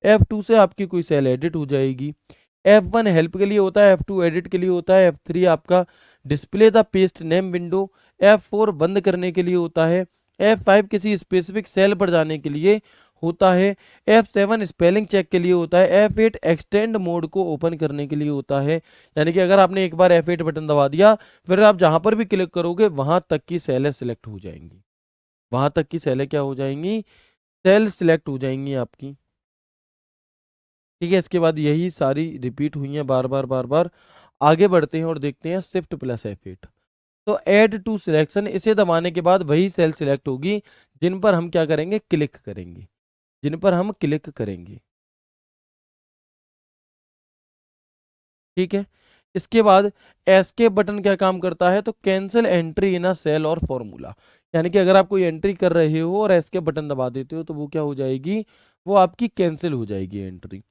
F2 से आपकी कोई सेल एडिट हो जाएगी। F1 हेल्प के लिए होता है, F2 एडिट के लिए होता है, F3 आपका display the paste name window, F4 बंद करने के लिए होता है, F5 किसी स्पेसिफिक सेल पर जाने के लिए होता है, F7 स्पेलिंग चेक के लिए होता है, F8 एक्सटेंड मोड को ओपन करने के लिए होता है। यानी कि अगर आपने एक बार F8 बटन दबा दिया, फिर आप जहां पर भी क्लिक करोगे वहां तक की सेलें सिलेक्ट हो जाएंगी, वहां तक की सेलें क्या हो जाएंगी, सेल सिलेक्ट हो जाएंगी आपकी। ठीक है। इसके बाद यही सारी रिपीट हुई हैं बार बार बार बार। आगे बढ़ते हैं और देखते हैं शिफ्ट प्लस F8। तो ऐड टू सिलेक्शन, इसे दबाने के बाद वही सेल सिलेक्ट होगी जिन पर हम क्या करेंगे, क्लिक करेंगे, जिन पर हम क्लिक करेंगे। ठीक है। इसके बाद एस्केप बटन क्या काम करता है, तो cancel entry in a cell और फॉर्मूला। यानी कि अगर आप कोई एंट्री कर रहे हो और एस्केप बटन दबा देते हो तो वो क्या हो जाएगी, वो आपकी कैंसिल हो जाएगी एंट्री।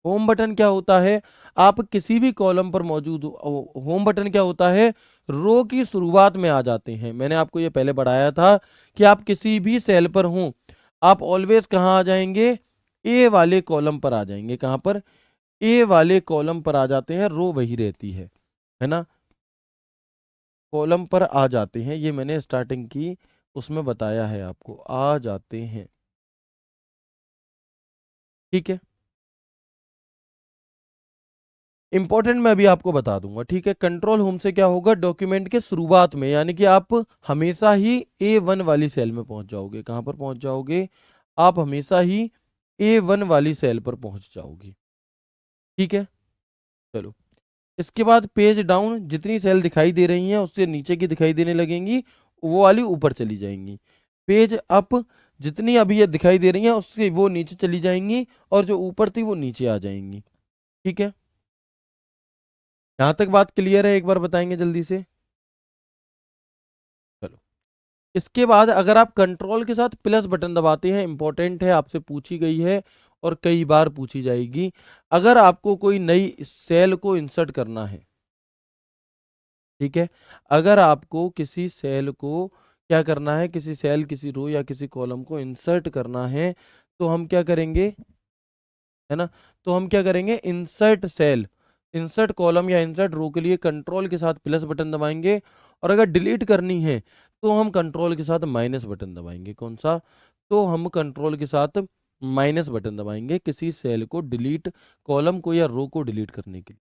होम बटन क्या होता है, आप किसी भी कॉलम पर मौजूद होम बटन क्या होता है, रो की शुरुआत में आ जाते हैं। मैंने आपको ये पहले बढ़ाया था कि आप किसी भी सेल पर हों, आप ऑलवेज कहाँ आ जाएंगे, ए वाले कॉलम पर आ जाएंगे। कहाँ पर, ए वाले कॉलम पर आ जाते हैं, रो वही रहती है ना, कॉलम पर आ जाते हैं। ये मैंने स्टार्टिंग की उसमें बताया है आपको, आ जाते हैं। ठीक है। इंपॉर्टेंट मैं अभी आपको बता दूंगा। ठीक है। कंट्रोल होम से क्या होगा, डॉक्यूमेंट के शुरुआत में, यानी कि आप हमेशा ही A1 वाली सेल में पहुंच जाओगे। कहां पर पहुंच जाओगे, आप हमेशा ही A1 वाली सेल पर पहुंच जाओगे। ठीक है। चलो, इसके बाद पेज डाउन, जितनी सेल दिखाई दे रही हैं उससे नीचे की दिखाई देने लगेंगी, वो वाली ऊपर चली जाएंगी। पेज अप, जितनी अभी ये दिखाई दे रही हैं उससे वो नीचे चली जाएंगी, और जो ऊपर थी वो नीचे आ जाएंगी। ठीक है। यहां तक बात क्लियर है, एक बार बताएंगे जल्दी से। चलो, इसके बाद अगर आप कंट्रोल के साथ प्लस बटन दबाते हैं, इंपॉर्टेंट है, आपसे पूछी गई है और कई बार पूछी जाएगी। अगर आपको कोई नई सेल को इंसर्ट करना है, ठीक है, अगर आपको किसी सेल को क्या करना है, किसी सेल, किसी रो या किसी कॉलम को इंसर्ट करना है, तो हम क्या करेंगे, है ना, तो हम क्या करेंगे, इंसर्ट सेल, इंसर्ट कॉलम या इंसर्ट रो के लिए कंट्रोल के साथ प्लस बटन दबाएंगे, और अगर डिलीट करनी है तो हम कंट्रोल के साथ माइनस बटन दबाएंगे। कौन सा, तो हम कंट्रोल के साथ माइनस बटन दबाएंगे किसी सेल को डिलीट, कॉलम को या रो को डिलीट करने के लिए।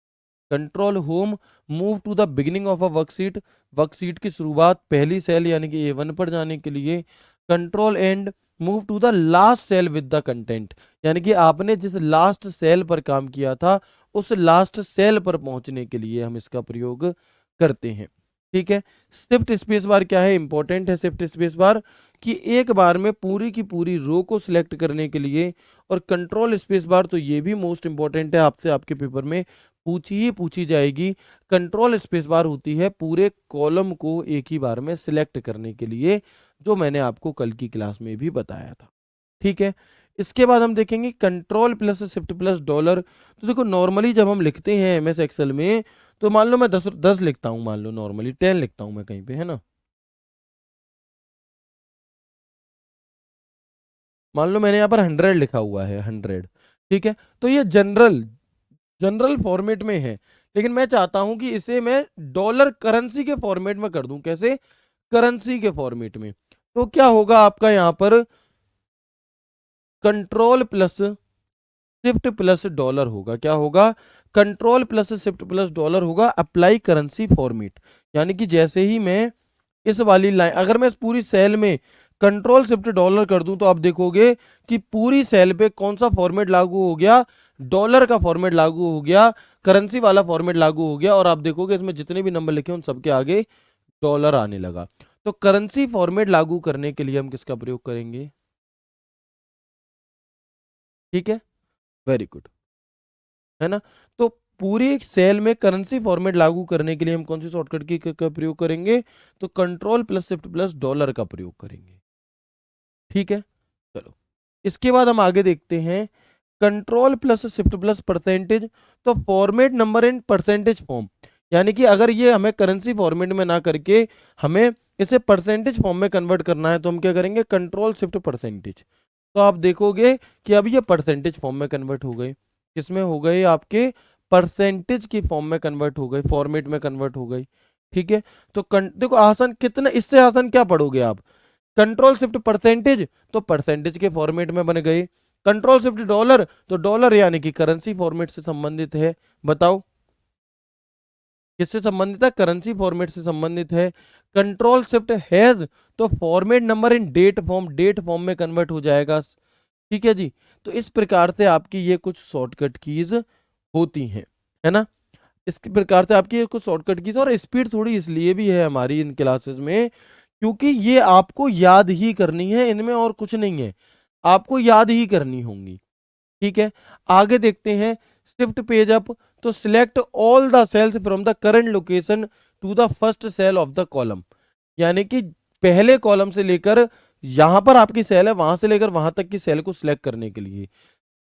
Control home, move to the beginning of a worksheet, worksheet की शुरुआत पहली सेल यानी कि A1 पर जाने के लिए। Control end, move to the last cell with the content, यानी कि आपने जिस लास्ट सेल पर काम किया था उस लास्ट सेल पर पहुंचने के लिए हम इसका प्रयोग करते हैं। ठीक है। शिफ्ट स्पेस बार क्या है, इंपॉर्टेंट है शिफ्ट स्पेस बार, कि एक बार में पूरी की पूरी रो को सिलेक्ट करने के लिए। और कंट्रोल स्पेस बार तो ये भी मोस्ट इंपॉर्टेंट है, आपसे आपके पेपर में पूछी जाएगी। कंट्रोल स्पेस बार होती है पूरे कॉलम को एक ही बार में सिलेक्ट करने के लिए, जो मैंने आपको कल की क्लास में भी बताया था। ठीक है। इसके बाद हम देखेंगे control plus shift plus dollar. तो देखो, नॉर्मली जब हम लिखते हैं MS एक्सेल में, तो मान लो मैं 10 लिखता हूँ, मान लो नॉर्मली 10 लिखता हूँ मैं कहीं पे, है ना, मान लो मैंने यहाँ पर 100 लिखा हुआ है, 100। ठीक है। तो ये जनरल जनरल फॉर्मेट में है, लेकिन मैं चाहता हूं कि इसे मैं डॉलर करेंसी के फॉर्मेट में कर दूं। कैसे, करेंसी के फॉर्मेट में। तो क्या होगा आपका यहाँ पर, control plus shift plus dollar होगा। क्या होगा, control plus shift plus dollar होगा, अप्लाई करेंसी फॉर्मेट। यानी कि जैसे ही मैं इस वाली लाइन, अगर मैं इस पूरी सेल में कंट्रोल शिफ्ट डॉलर कर दूं, तो आप देखोगे कि पूरी सेल पे कौन सा फॉर्मेट लागू हो गया, डॉलर का फॉर्मेट लागू हो गया, करेंसी वाला फॉर्मेट लागू हो गया, और आप देखोगे इसमें जितने भी नंबर लिखे उन सबके आगे डॉलर आने लगा। तो करेंसी फॉर्मेट लागू करने के लिए हम किसका प्रयोग करेंगे? ठीक है, वेरी गुड, है ना। तो पूरी एक सेल में करेंसी फॉर्मेट लागू करने के लिए हम कौन सी शॉर्टकट की का प्रयोग करेंगे? तो control plus shift plus dollar का प्रयोग करेंगे। ठीक है, चलो इसके बाद हम आगे देखते हैं control plus shift plus percentage. तो format number in percentage form, यानी कि अगर ये हमें करेंसी फॉर्मेट में ना करके हमें इसे परसेंटेज फॉर्म में कन्वर्ट करना है, तो हम क्या करेंगे? Control shift percentage. तो आप देखोगे कि अब ये परसेंटेज फॉर्म में कन्वर्ट हो गए। किसमें हो गए? आपके परसेंटेज की फॉर्म में कन्वर्ट हो गए, फॉर्मेट में कन्वर्ट हो गई। ठीक है, तो देखो आसान कितना, इससे आसान क्या पढ़ोगे आप? कंट्रोल शिफ्ट परसेंटेज, तो परसेंटेज के फॉर्मेट में बन गए। कंट्रोल शिफ्ट डॉलर, तो डॉलर यानी कि करेंसी फॉर्मेट से संबंधित है। बताओ किससे संबंधित है? करेंसी फॉर्मेट से संबंधित है। कंट्रोल शिफ्ट हैज, तो format number in date form में कन्वर्ट हो जाएगा। ठीक है जी। तो इस प्रकार से आपकी ये कुछ शॉर्टकट कीज होती हैं, है ना। इस प्रकार से आपकी ये कुछ शॉर्टकट कीज, और स्पीड थोड़ी इसलिए भी है हमारी इन क्लासेस में क्योंकि ये आपको याद ही करनी है, इनमें और कुछ नहीं है, आपको याद ही करनी होंगी। ठीक है, आगे देखते हैं शिफ्ट पेज अप। तो select all the cells from the current location to the first cell of the column, यानी कि पहले कॉलम से लेकर यहां पर आपकी सेल है, वहां से लेकर वहां तक की सेल को सिलेक्ट करने के लिए।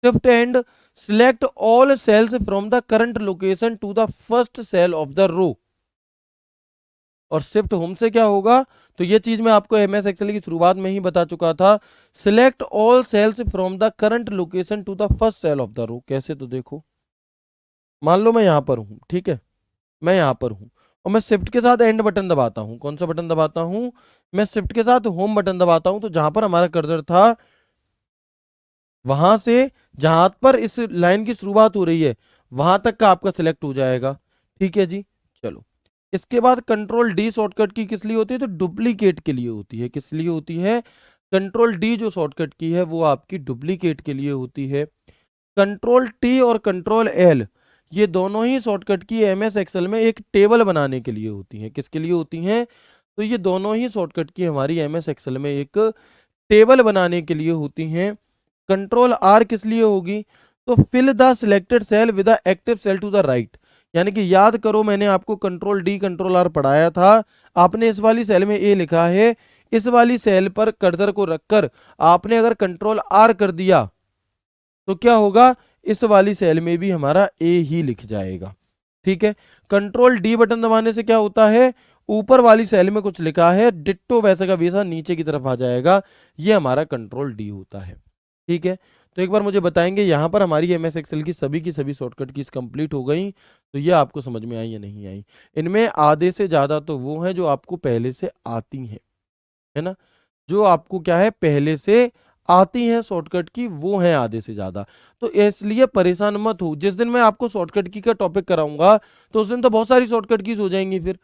Shift end select all cells from the current location to the first cell of the row. और शिफ्ट होम से क्या होगा? तो ये चीज मैं आपको एमएस एक्सेल की शुरुआत में ही बता चुका था। Select all cells from the current location to the first cell of the row. कैसे? तो देखो मान लो मैं यहां पर हूं, ठीक है, मैं यहां पर हूं और मैं शिफ्ट के साथ एंड बटन दबाता हूं। कौन सा बटन दबाता हूं? मैं शिफ्ट के साथ होम बटन दबाता हूं। तो जहां पर हमारा कर्सर था वहां से जहां पर इस लाइन की शुरुआत हो रही है वहां तक का आपका सिलेक्ट हो जाएगा। ठीक है जी, चलो इसके बाद कंट्रोल डी शॉर्टकट की किस लिए होती है? तो डुप्लीकेट के लिए होती है। किस लिए होती है? कंट्रोल डी जो शॉर्टकट की है वो आपकी डुप्लीकेट के लिए होती है। कंट्रोल टी और कंट्रोल एल ये दोनों ही शॉर्टकट की एमएस एक्सेल में एक टेबल बनाने के लिए होती हैं। किसके लिए होती हैं? तो ये दोनों ही शॉर्टकट की हमारी एमएस एक्सेल में एक टेबल बनाने के लिए होती हैं। कंट्रोल आर किस लिए होगी? तो fill the selected cell with the active cell to the right, यानी कि याद करो मैंने आपको कंट्रोल डी कंट्रोल आर पढ़ाया था। आपने इस वाली सेल में ए लिखा है, इस वाली सेल पर कर्सर को रखकर आपने अगर कंट्रोल आर कर दिया तो क्या होगा? इस वाली सेल में भी हमारा ए ही लिख जाएगा। ठीक है, कंट्रोल डी बटन दबाने से क्या होता है? ऊपर वाली सेल में कुछ लिखा है डिट्टो वैसा का वैसा नीचे की तरफ आ जाएगा। ये हमारा कंट्रोल डी होता है। ठीक है, तो एक बार मुझे बताएंगे यहां पर हमारी एमएस एक्सेल की सभी शॉर्टकट कीज कंप्लीट हो गई, तो ये आपको समझ में आई या नहीं आई? इनमें आधे से ज्यादा तो वो हैं जो आपको पहले से आती हैं, है ना, जो आपको क्या है पहले से आती हैं शॉर्टकट की, वो है आधे से ज्यादा। तो इसलिए परेशान मत हो, जिस दिन मैं आपको शॉर्टकट की का टॉपिक कराऊंगा तो उस दिन तो बहुत सारी शॉर्टकट कीज हो जाएंगी। फिर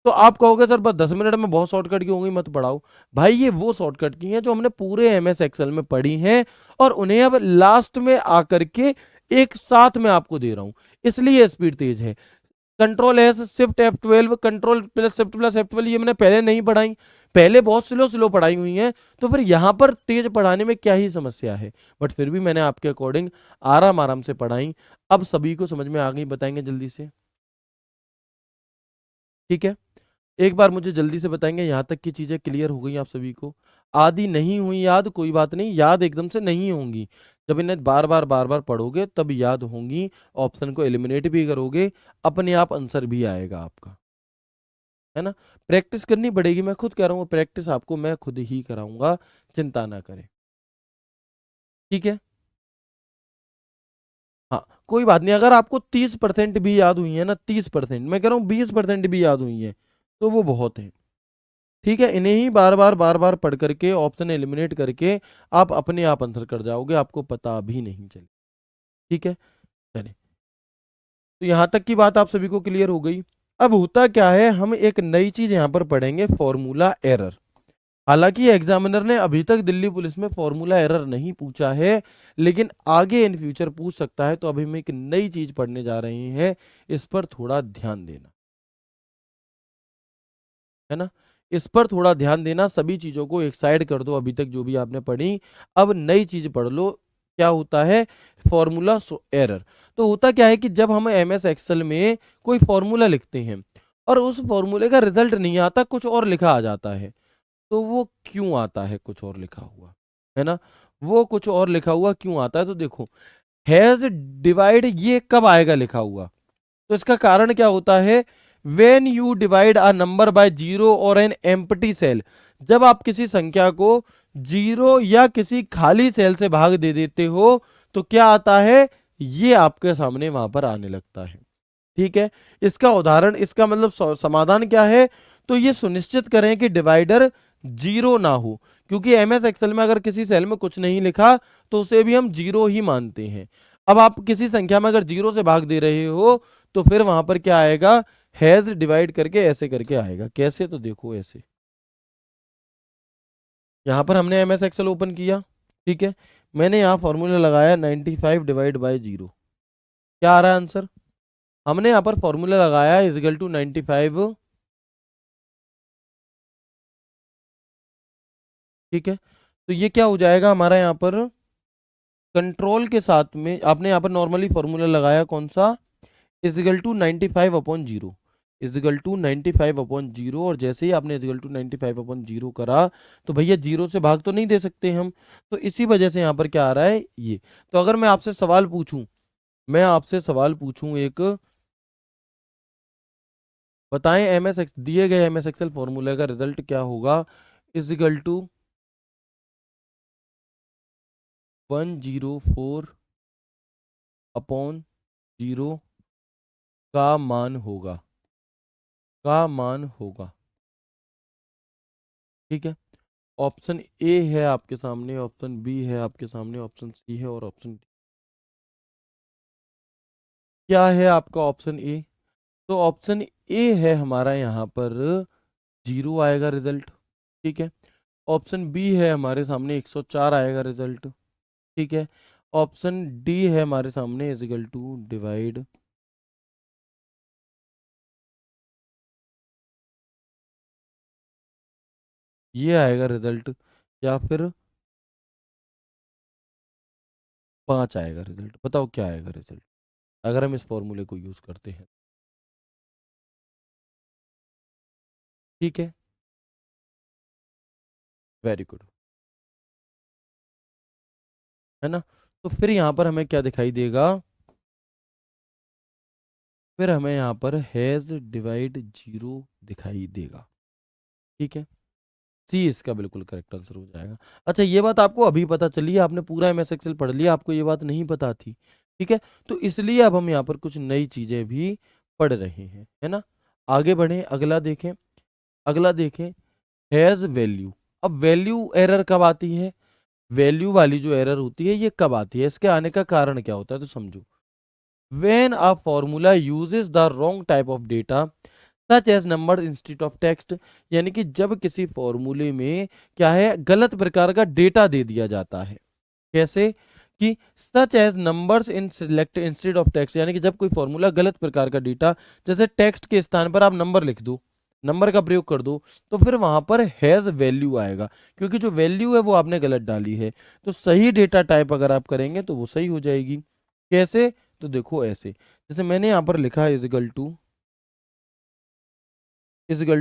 तो आप कहोगे सर बस 10 मिनट में बहुत शॉर्टकट की होंगी, मत पढ़ाओ। भाई ये वो शॉर्टकट की हैं जो हमने पूरे एमएस एक्सेल में पढ़ी हैं और उन्हें अब लास्ट में आकर के एक साथ में आपको दे रहा हूं, इसलिए स्पीड तेज है। Control S shift F12 control plus shift plus F12 ये मैंने पहले नहीं पढ़ाई, पहले बहुत स्लो स्लो पढ़ाई हुई हैं, तो फिर यहाँ पर तेज पढ़ाने में क्या ही समस्या है? बट फिर भी मैंने आपके अकॉर्डिंग आराम आराम से पढ़ाई। अब सभी को समझ में आ गई? बताएंगे जल्दी से। ठीक है, एक बार मुझे जल्दी से बताएंगे यहाँ तक की चीजें क्लियर हो गई आप सभी को? आदि नहीं हुई याद, कोई बात नहीं, याद एकदम से नहीं होंगी, जब इन्हें बार बार पढ़ोगे तब याद होंगी। ऑप्शन को एलिमिनेट भी करोगे अपने आप आंसर भी आएगा आपका, है ना। प्रैक्टिस करनी पड़ेगी, मैं खुद कह रहा हूँ प्रैक्टिस आपको मैं खुद ही कराऊंगा, चिंता ना करें। ठीक है, हाँ कोई बात नहीं, अगर आपको 30% भी याद हुई है ना, 30%, मैं कह रहा हूँ 20% भी याद हुई है तो वो बहुत है। ठीक है, इन्हें ही बार बार पढ़ करके ऑप्शन एलिमिनेट करके आप अपने आप आंसर कर जाओगे, आपको पता भी नहीं चले। ठीक है, चलिए, तो यहां तक की बात आप सभी को क्लियर हो गई। अब होता क्या है, हम एक नई चीज यहां पर पढ़ेंगे, फॉर्मूला एरर। हालांकि एग्जामिनर ने अभी तक दिल्ली पुलिस में फॉर्मूला एरर नहीं पूछा है, लेकिन आगे इन फ्यूचर पूछ सकता है, तो अभी हम एक नई चीज पढ़ने जा रहे हैं, इस पर थोड़ा ध्यान देना, है ना। इस पर थोड़ा ध्यान देना, सभी चीजों को एक साइड कर दो अभी तक जो भी आपने पढ़ी, अब नई चीज पढ़ लो। क्या होता है फॉर्मूला एरर? तो होता क्या है कि जब हम एम एस एक्सेल में कोई फॉर्मूला लिखते हैं और उस फॉर्मूले का रिजल्ट नहीं आता, कुछ और लिखा आ जाता है, तो वो क्यों आता है कुछ और लिखा हुआ, है ना? वो कुछ और लिखा हुआ क्यों आता है? तो देखो, हैज डिवाइड ये कब आएगा लिखा हुआ? तो इसका कारण क्या होता है, when you divide a number by zero और एन एम्प्टी सेल, जब आप किसी संख्या को जीरो या किसी खाली सेल से भाग दे देते हो तो क्या आता है, ये आपके सामने वहां पर आने लगता है। ठीक है, इसका उदाहरण, इसका मतलब समाधान क्या है? तो ये सुनिश्चित करें कि डिवाइडर जीरो ना हो, क्योंकि एमएस एक्सेल में अगर किसी सेल में कुछ नहीं लिखा तो उसे भी हम जीरो ही मानते हैं। अब आप किसी संख्या में अगर जीरो से भाग दे रहे हो तो फिर वहां पर क्या आएगा, हैज डिवाइड करके ऐसे करके आएगा। कैसे? तो देखो ऐसे, यहां पर हमने एमएस एक्सेल ओपन किया, ठीक है, मैंने यहां फॉर्मूला लगाया 95 डिवाइड बाय जीरो, क्या आ रहा है आंसर? हमने यहाँ पर फॉर्मूला लगाया इजिकल टू 95, ठीक है, तो ये क्या हो जाएगा हमारा यहाँ पर, कंट्रोल के साथ में आपने यहाँ पर नॉर्मली फॉर्मूला लगाया कौन सा, equal to 95 upon zero, equal to 95 upon zero, और जैसे ही आपने इजिकल टू 95 अपॉन जीरो करा तो भैया जीरो से भाग तो नहीं दे सकते हम, तो इसी वजह से यहाँ पर क्या आ रहा है ये। तो अगर मैं आपसे सवाल पूछूं, मैं आपसे सवाल पूछूं एक, बताएं एमएस दिए गए एमएस एक्सेल फॉर्मूले का रिजल्ट क्या होगा, इजिकल टू 104 अपॉन जीरो का मान होगा, का मान होगा, ठीक है। ऑप्शन ए है आपके सामने, ऑप्शन बी है आपके सामने, ऑप्शन सी है और ऑप्शन डी। क्या है आपका ऑप्शन ए? तो ऑप्शन ए है हमारा यहाँ पर जीरो आएगा रिजल्ट, ठीक है। ऑप्शन बी है हमारे सामने 104 आएगा रिजल्ट, ठीक है। ऑप्शन डी है हमारे सामने इजिकल टू डिवाइड, ये आएगा रिजल्ट, या फिर 5 आएगा रिजल्ट। बताओ क्या आएगा रिजल्ट अगर हम इस फॉर्मूले को यूज करते हैं, ठीक है। वेरी गुड, है ना? तो फिर यहाँ पर हमें क्या दिखाई देगा, फिर हमें यहाँ पर हैज डिवाइड जीरो दिखाई देगा, ठीक है। सी इसका बिल्कुल करेक्ट आंसर हो जाएगा। अच्छा, ये बात आपको अभी पता चली है, आपने पूरा एमएस एक्सेल पढ़ लिया, आपको ये बात नहीं पता थी, ठीक है। तो इसलिए अब हम यहाँ पर कुछ नई चीजें भी पढ़ रहे हैं, है ना? आगे बढ़े, अगला देखें, अगला देखें, हैज वैल्यू। अब वैल्यू एरर कब आती है, वैल्यू वाली जो एरर होती है ये कब आती है, इसके आने का कारण क्या होता है, तो समझो। when a formula uses the wrong type of data such as number instead of text, यानी कि जब किसी फॉर्मूले में क्या है, गलत प्रकार का डेटा दे दिया जाता है। कैसे? कि such as numbers in select instead of text, यानी कि जब कोई फॉर्मूला गलत प्रकार का डेटा, जैसे टेक्स्ट के स्थान पर आप नंबर लिख दो, नंबर का प्रयोग कर दो, तो फिर वहां पर हैज वैल्यू आएगा, क्योंकि जो वैल्यू है वो आपने गलत डाली है। तो सही डेटा टाइप अगर आप करेंगे तो वो सही हो जाएगी। कैसे? तो देखो ऐसे, जैसे मैंने यहाँ पर लिखा है इजिकल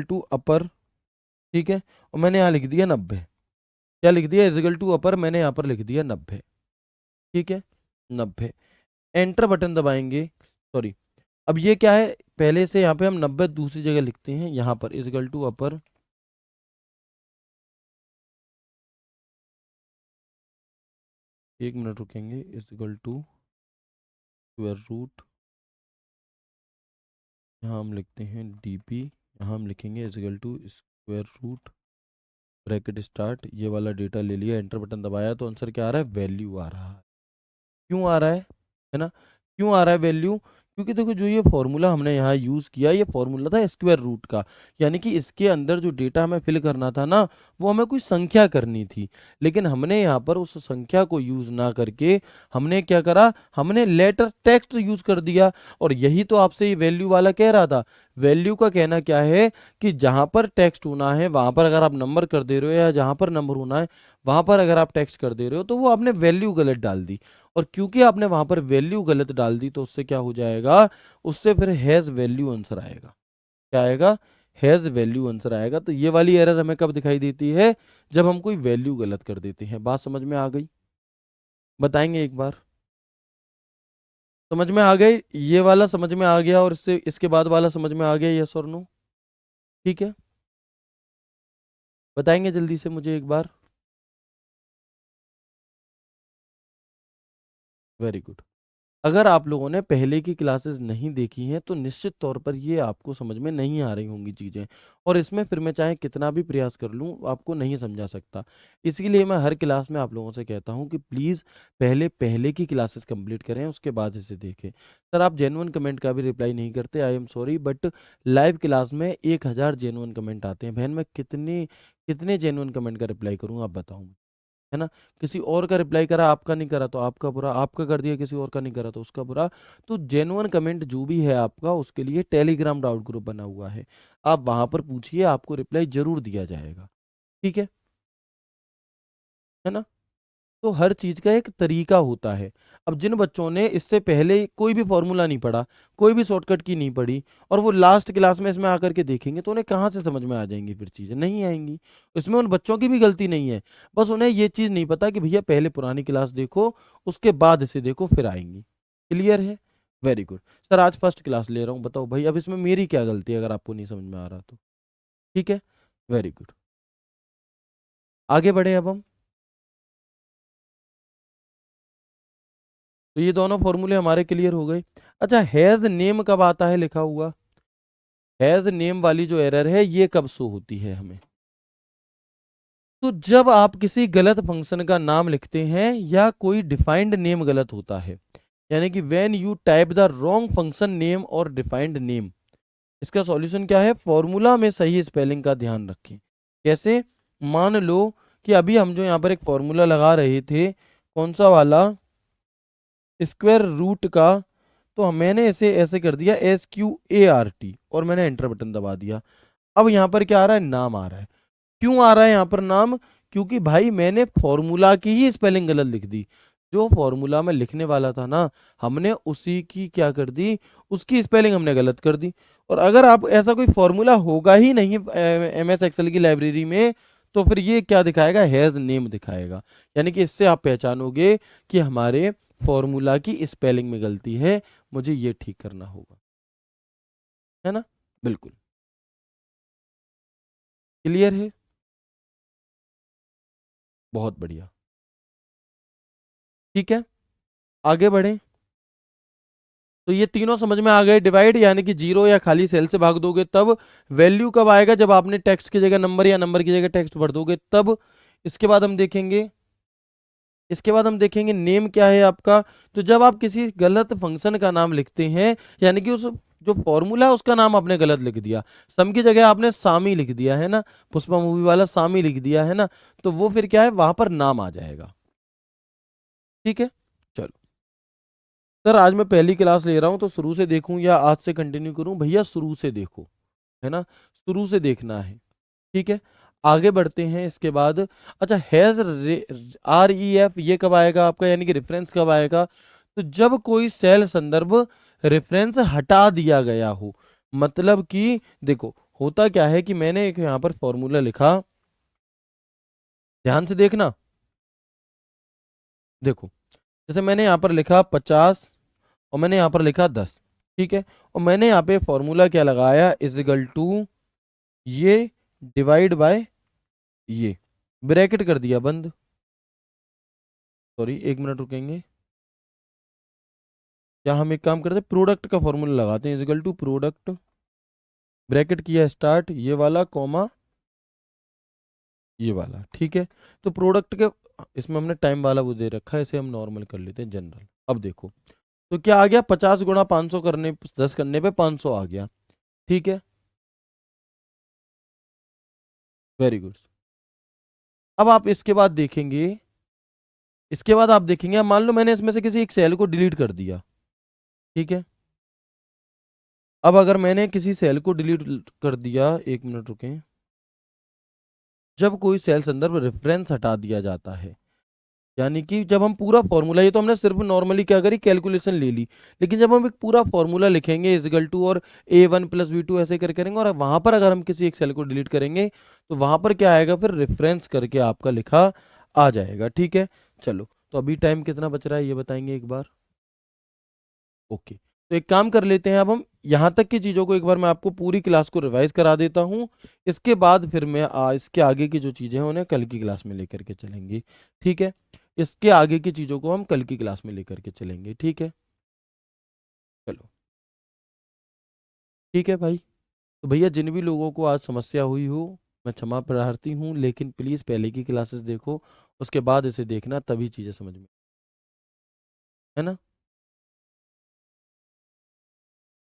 टू अपर, ठीक है, और मैंने यहाँ लिख दिया 90। क्या लिख दिया? इजिकल टू अपर, मैंने यहाँ पर लिख दिया 90, ठीक है, 90। एंटर बटन दबाएंगे, सॉरी, अब ये क्या है, पहले से यहाँ पे हम 90 दूसरी जगह लिखते हैं, यहाँ पर इजिकल टू अपर, एक मिनट रुकेंगे, इजिकल टू स्क्वायर रूट, यहाँ हम लिखते हैं डीपी, यहाँ हम लिखेंगे equal to square root bracket start, ये वाला डेटा ले लिया, एंटर बटन दबाया तो आंसर क्या आ रहा है, वैल्यू आ रहा है। क्यों आ रहा है ना? क्यों आ रहा है वैल्यू? क्योंकि देखो, जो ये फॉर्मूला हमने यहाँ यूज किया, ये फॉर्मूला था स्क्वायर रूट का, यानी कि इसके अंदर जो डेटा हमें फिल करना था ना, वो हमें कोई संख्या करनी थी, लेकिन हमने यहाँ पर उस संख्या को यूज ना करके हमने क्या करा, हमने लेटर टेक्स्ट यूज कर दिया। और यही तो आपसे ये वैल्यू वाला कह रहा था, वैल्यू का कहना क्या है कि जहां पर टेक्स्ट होना है वहां पर अगर आप नंबर कर दे रहे हो, या जहां पर नंबर होना है वहां पर अगर आप टेक्स्ट कर दे रहे हो, तो वो आपने वैल्यू गलत डाल दी। और क्योंकि आपने वहां पर वैल्यू गलत डाल दी, तो उससे क्या हो जाएगा, उससे फिर हैज वैल्यू आंसर आएगा। क्या आएगा, हैज वैल्यू आंसर आएगा। तो ये वाली एरर हमें कब दिखाई देती है, जब हम कोई वैल्यू गलत कर देते हैं। बात समझ में आ गई, बताएंगे एक बार। समझ में आ गई, ये वाला समझ में आ गया, और इससे इसके बाद वाला समझ में आ गया, यस और नो? ठीक है, बताएंगे जल्दी से मुझे एक बार। Very good. अगर आप लोगों ने पहले की क्लासेस नहीं देखी हैं तो निश्चित तौर पर ये आपको समझ में नहीं आ रही होंगी चीज़ें, और इसमें फिर मैं चाहे कितना भी प्रयास कर लूँ आपको नहीं समझा सकता। इसीलिए मैं हर क्लास में आप लोगों से कहता हूँ कि प्लीज़ पहले पहले की क्लासेस कंप्लीट करें, उसके बाद इसे देखें। सर आप जेन्युइन कमेंट का भी रिप्लाई नहीं करते, I am sorry, but live class में 1000 जेन्युइन कमेंट आते हैं। बहन मैं कितने कितने जेन्युइन कमेंट का रिप्लाई करूँ, आप बताओ, है ना? किसी और का रिप्लाई करा, आपका नहीं करा तो आपका बुरा, आपका कर दिया किसी और का नहीं करा तो उसका बुरा। तो जेन्युइन कमेंट जो भी है आपका, उसके लिए टेलीग्राम डाउट ग्रुप बना हुआ है, आप वहां पर पूछिए, आपको रिप्लाई जरूर दिया जाएगा। ठीक है ना? तो हर चीज का एक तरीका होता है। अब जिन बच्चों ने इससे पहले कोई भी फॉर्मूला नहीं पढ़ा, कोई भी शॉर्टकट की नहीं पढ़ी, और वो लास्ट क्लास में इसमें आकर के देखेंगे, तो उन्हें कहाँ से समझ में आ जाएंगी, फिर चीजें नहीं आएंगी। इसमें उन बच्चों की भी गलती नहीं है, बस उन्हें ये चीज नहीं पता कि भैया पहले पुरानी क्लास देखो, उसके बाद इसे देखो, फिर आएंगी। क्लियर है? Very good. सर आज फर्स्ट क्लास ले रहा हूँ, बताओ भाई अब इसमें मेरी क्या गलती है, अगर आपको नहीं समझ में आ रहा तो? ठीक है, वेरी गुड। आगे बढ़े अब हम। तो ये दोनों फॉर्मूले हमारे क्लियर हो गए। अच्छा, हैज नेम कब आता है लिखा हुआ? हैज नेम वाली जो एरर है ये कब शो होती है हमें? तो जब आप किसी गलत फंक्शन का नाम लिखते हैं या कोई डिफाइंड नेम गलत होता है, यानी कि when you type the wrong function name और डिफाइंड नेम। इसका सॉल्यूशन क्या है, फॉर्मूला में सही स्पेलिंग का ध्यान रखें। कैसे? मान लो कि अभी हम जो यहाँ पर एक फॉर्मूला लगा रहे थे, कौन सा वाला, स्क्वायर रूट का, तो मैंने इसे ऐसे कर दिया SQART, और मैंने एंटर बटन दबा दिया। अब यहाँ पर क्या आ रहा है, नाम आ रहा है। क्यों आ रहा है यहाँ पर नाम? क्योंकि भाई मैंने फॉर्मूला की ही स्पेलिंग गलत लिख दी। जो फॉर्मूला में लिखने वाला था ना, हमने उसी की क्या कर दी, उसकी स्पेलिंग हमने गलत कर दी। और अगर आप ऐसा कोई फॉर्मूला होगा ही नहीं MS एक्सेल की लाइब्रेरी में, तो फिर ये क्या दिखाएगा, हैज नेम दिखाएगा। यानी कि इससे आप पहचानोगे कि हमारे फॉर्मूला की स्पेलिंग में गलती है, मुझे ये ठीक करना होगा। है ना? बिल्कुल क्लियर है, बहुत बढ़िया। ठीक है, आगे बढ़ें। तो ये तीनों समझ में आ गए, डिवाइड यानी कि जीरो या खाली सेल से भाग दोगे तब। वैल्यू कब आएगा, जब आपने टेक्स्ट की जगह नंबर या नंबर की जगह टेक्स्ट भर दोगे तब। इसके बाद हम देखेंगे, नेम क्या है आपका। तो जब आप किसी गलत फंक्शन का नाम लिखते हैं, यानी कि उस जो फॉर्मूला है उसका नाम आपने गलत लिख दिया, सम की जगह आपने सामी लिख दिया है ना, पुष्पा मूवी वाला सामी लिख दिया है ना, तो वो फिर क्या है, वहां पर नाम आ जाएगा। ठीक है, चलो। सर आज मैं पहली क्लास ले रहा हूं, तो शुरू से देखूं या आज से कंटिन्यू करूं? भैया शुरू से देखो, है ना, शुरू से देखना है। ठीक है, आगे बढ़ते हैं इसके बाद। अच्छा, हैज REF ये कब आएगा आपका, यानी कि रेफरेंस कब आएगा? तो जब कोई सेल संदर्भ रेफरेंस हटा दिया गया हो, मतलब कि देखो होता क्या है कि मैंने एक यहाँ पर फॉर्मूला लिखा, ध्यान से देखना। देखो, जैसे मैंने यहाँ पर लिखा 50, और मैंने यहाँ पर लिखा 10। ठीक है, और मैंने यहाँ पे फॉर्मूला क्या लगाया, इजिकल टू ये डिवाइड बाय ये, ब्रैकेट कर दिया बंद। सॉरी, एक मिनट रुकेंगे। क्या हम एक काम करते हैं, प्रोडक्ट का फॉर्मूला लगाते हैं, इजिकल टू प्रोडक्ट, ब्रैकेट किया स्टार्ट, ये वाला कॉमा ये वाला। ठीक है, तो प्रोडक्ट के, इसमें हमने टाइम वाला वो दे रखा है, इसे हम नॉर्मल कर लेते हैं, जनरल। अब देखो, तो क्या आ गया, 50 गुणा 500 करने 10 करने पे 500 आ गया। ठीक है, वेरी गुड। अब आप इसके बाद देखेंगे, अब मान लो मैंने इसमें से किसी एक सेल को डिलीट कर दिया। ठीक है, अब अगर मैंने किसी सेल को डिलीट कर दिया, 1 मिनट रुकें, जब कोई सेल संदर्भ रेफरेंस हटा दिया जाता है, यानी कि जब हम पूरा फॉर्मूला, ये तो हमने सिर्फ नॉर्मली क्या करी, कैलकुलेशन ले ली, लेकिन जब हम एक पूरा फॉर्मूला लिखेंगे इजिकल टू और A1 + B2 ऐसे कर करेंगे, और वहां पर अगर हम किसी एक सेल को डिलीट करेंगे तो वहां पर क्या आएगा, फिर रेफरेंस करके आपका लिखा आ जाएगा। ठीक है, चलो तो अभी टाइम कितना बच रहा है ये बताएंगे एक बार। ओके, तो एक काम कर लेते हैं, अब हम यहाँ तक की चीज़ों को एक बार मैं आपको पूरी क्लास को रिवाइज करा देता हूँ। इसके बाद फिर मैं इसके आगे की जो चीज़ें हैं उन्हें कल की क्लास में लेकर के चलेंगे। ठीक है, इसके आगे की चीज़ों को हम कल की क्लास में लेकर के चलेंगे। ठीक है, चलो ठीक है भाई। तो भैया जिन भी लोगों को आज समस्या हुई हो, मैं क्षमा प्रार्थी हूँ, लेकिन प्लीज़ पहले की क्लासेस देखो, उसके बाद इसे देखना, तभी चीज़ें समझ में, है ना।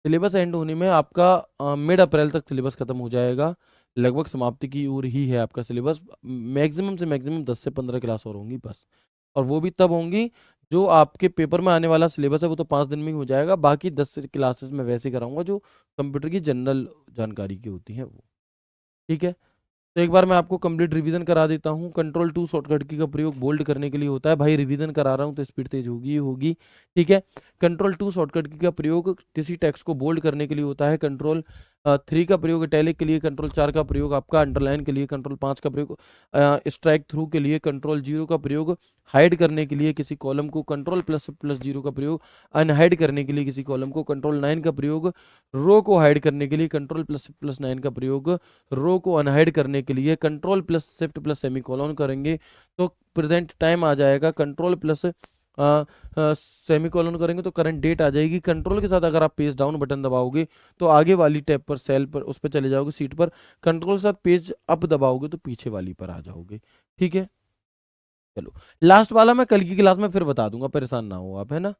सिलेबस एंड होने में आपका मिड अप्रैल तक सिलेबस खत्म हो जाएगा, लगभग समाप्ति की ओर ही है आपका सिलेबस। मैक्सिमम से मैक्सिमम 10 से 15 क्लास और होंगी बस, और वो भी तब होंगी जो आपके पेपर में आने वाला सिलेबस है वो तो 5 दिन में ही हो जाएगा, बाकी 10 क्लासेस में वैसे कराऊंगा जो कंप्यूटर की जनरल जानकारी की होती हैं वो। ठीक है, तो एक बार मैं आपको कंप्लीट रिवीजन करा देता हूँ। कंट्रोल 2 शॉर्टकट की का प्रयोग बोल्ड करने के लिए होता है। भाई रिवीजन करा रहा हूँ तो स्पीड तेज होगी ही होगी। ठीक है, कंट्रोल 2 शॉर्टकट की का प्रयोग किसी टेक्स्ट को बोल्ड करने के लिए होता है। कंट्रोल 3 का प्रयोग इटैलिक के लिए, कंट्रोल 4 का प्रयोग आपका अंडरलाइन के लिए, कंट्रोल 5 का प्रयोग स्ट्राइक थ्रू के लिए, कंट्रोल 0 का प्रयोग हाइड करने के लिए किसी कॉलम को, कंट्रोल++0 का प्रयोग अनहाइड करने के लिए किसी कॉलम को, कंट्रोल 9 का प्रयोग रो को हाइड करने के लिए, कंट्रोल++9 का प्रयोग रो को अनहाइड करने के लिए, कंट्रोल+Shift+सेमीकोलन करेंगे तो प्रेजेंट टाइम आ जाएगा, कंट्रोल+ सेमीकोलन करेंगे तो करंट डेट आ जाएगी। कंट्रोल के साथ अगर आप पेज डाउन बटन दबाओगे तो आगे वाली टैब पर, सेल पर, उस पर चले जाओगे, सीट पर। कंट्रोल के साथ पेज अप दबाओगे तो पीछे वाली पर आ जाओगे। ठीक है, चलो लास्ट वाला मैं कल की क्लास में फिर बता दूंगा, परेशान ना हो आप, है ना,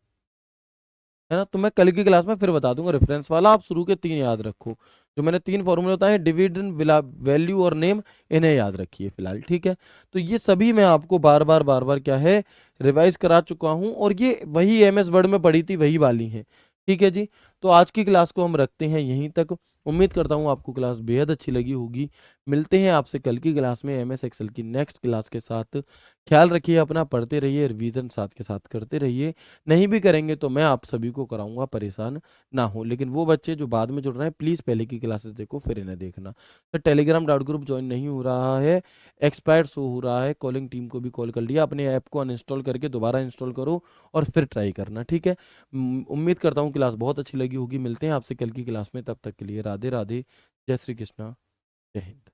है ना। तो मैं कल की क्लास में फिर बता दूंगा रेफरेंस वाला, आप शुरू के 3 याद रखो, जो मैंने 3 फॉर्मूले बताए, डिविडेंड, वैल्यू और नेम, इन्हें याद रखिए फिलहाल। ठीक है, तो ये सभी मैं आपको बार बार क्या है, रिवाइज करा चुका हूं, और ये वही MS वर्ड में पढ़ी थी वही वाली हैं। ठीक है जी, तो आज की क्लास को हम रखते हैं यहीं तक। उम्मीद करता हूँ आपको क्लास बेहद अच्छी लगी होगी। मिलते हैं आपसे कल की क्लास में MS एक्सेल की नेक्स्ट क्लास के साथ। ख्याल रखिए अपना, पढ़ते रहिए, रिवीजन साथ के साथ करते रहिए। नहीं भी करेंगे तो मैं आप सभी को कराऊंगा, परेशान ना हो। लेकिन वो बच्चे जो बाद में जुड़ रहे हैं, प्लीज़ पहले की क्लासेस देखो फिर इन्हें देखना। तो टेलीग्राम डाउट ग्रुप ज्वाइन नहीं हो रहा है, एक्सपायर्ड शो हो रहा है, कॉलिंग टीम को भी कॉल कर लिया, अपने ऐप को अनइंस्टॉल करके दोबारा इंस्टॉल करो और फिर ट्राई करना। ठीक है, उम्मीद करता हूँ क्लास बहुत अच्छी लगी होगी। मिलते हैं आपसे कल की क्लास में, तब तक के लिए राधे राधे, जय श्री कृष्णा, जय हिंद।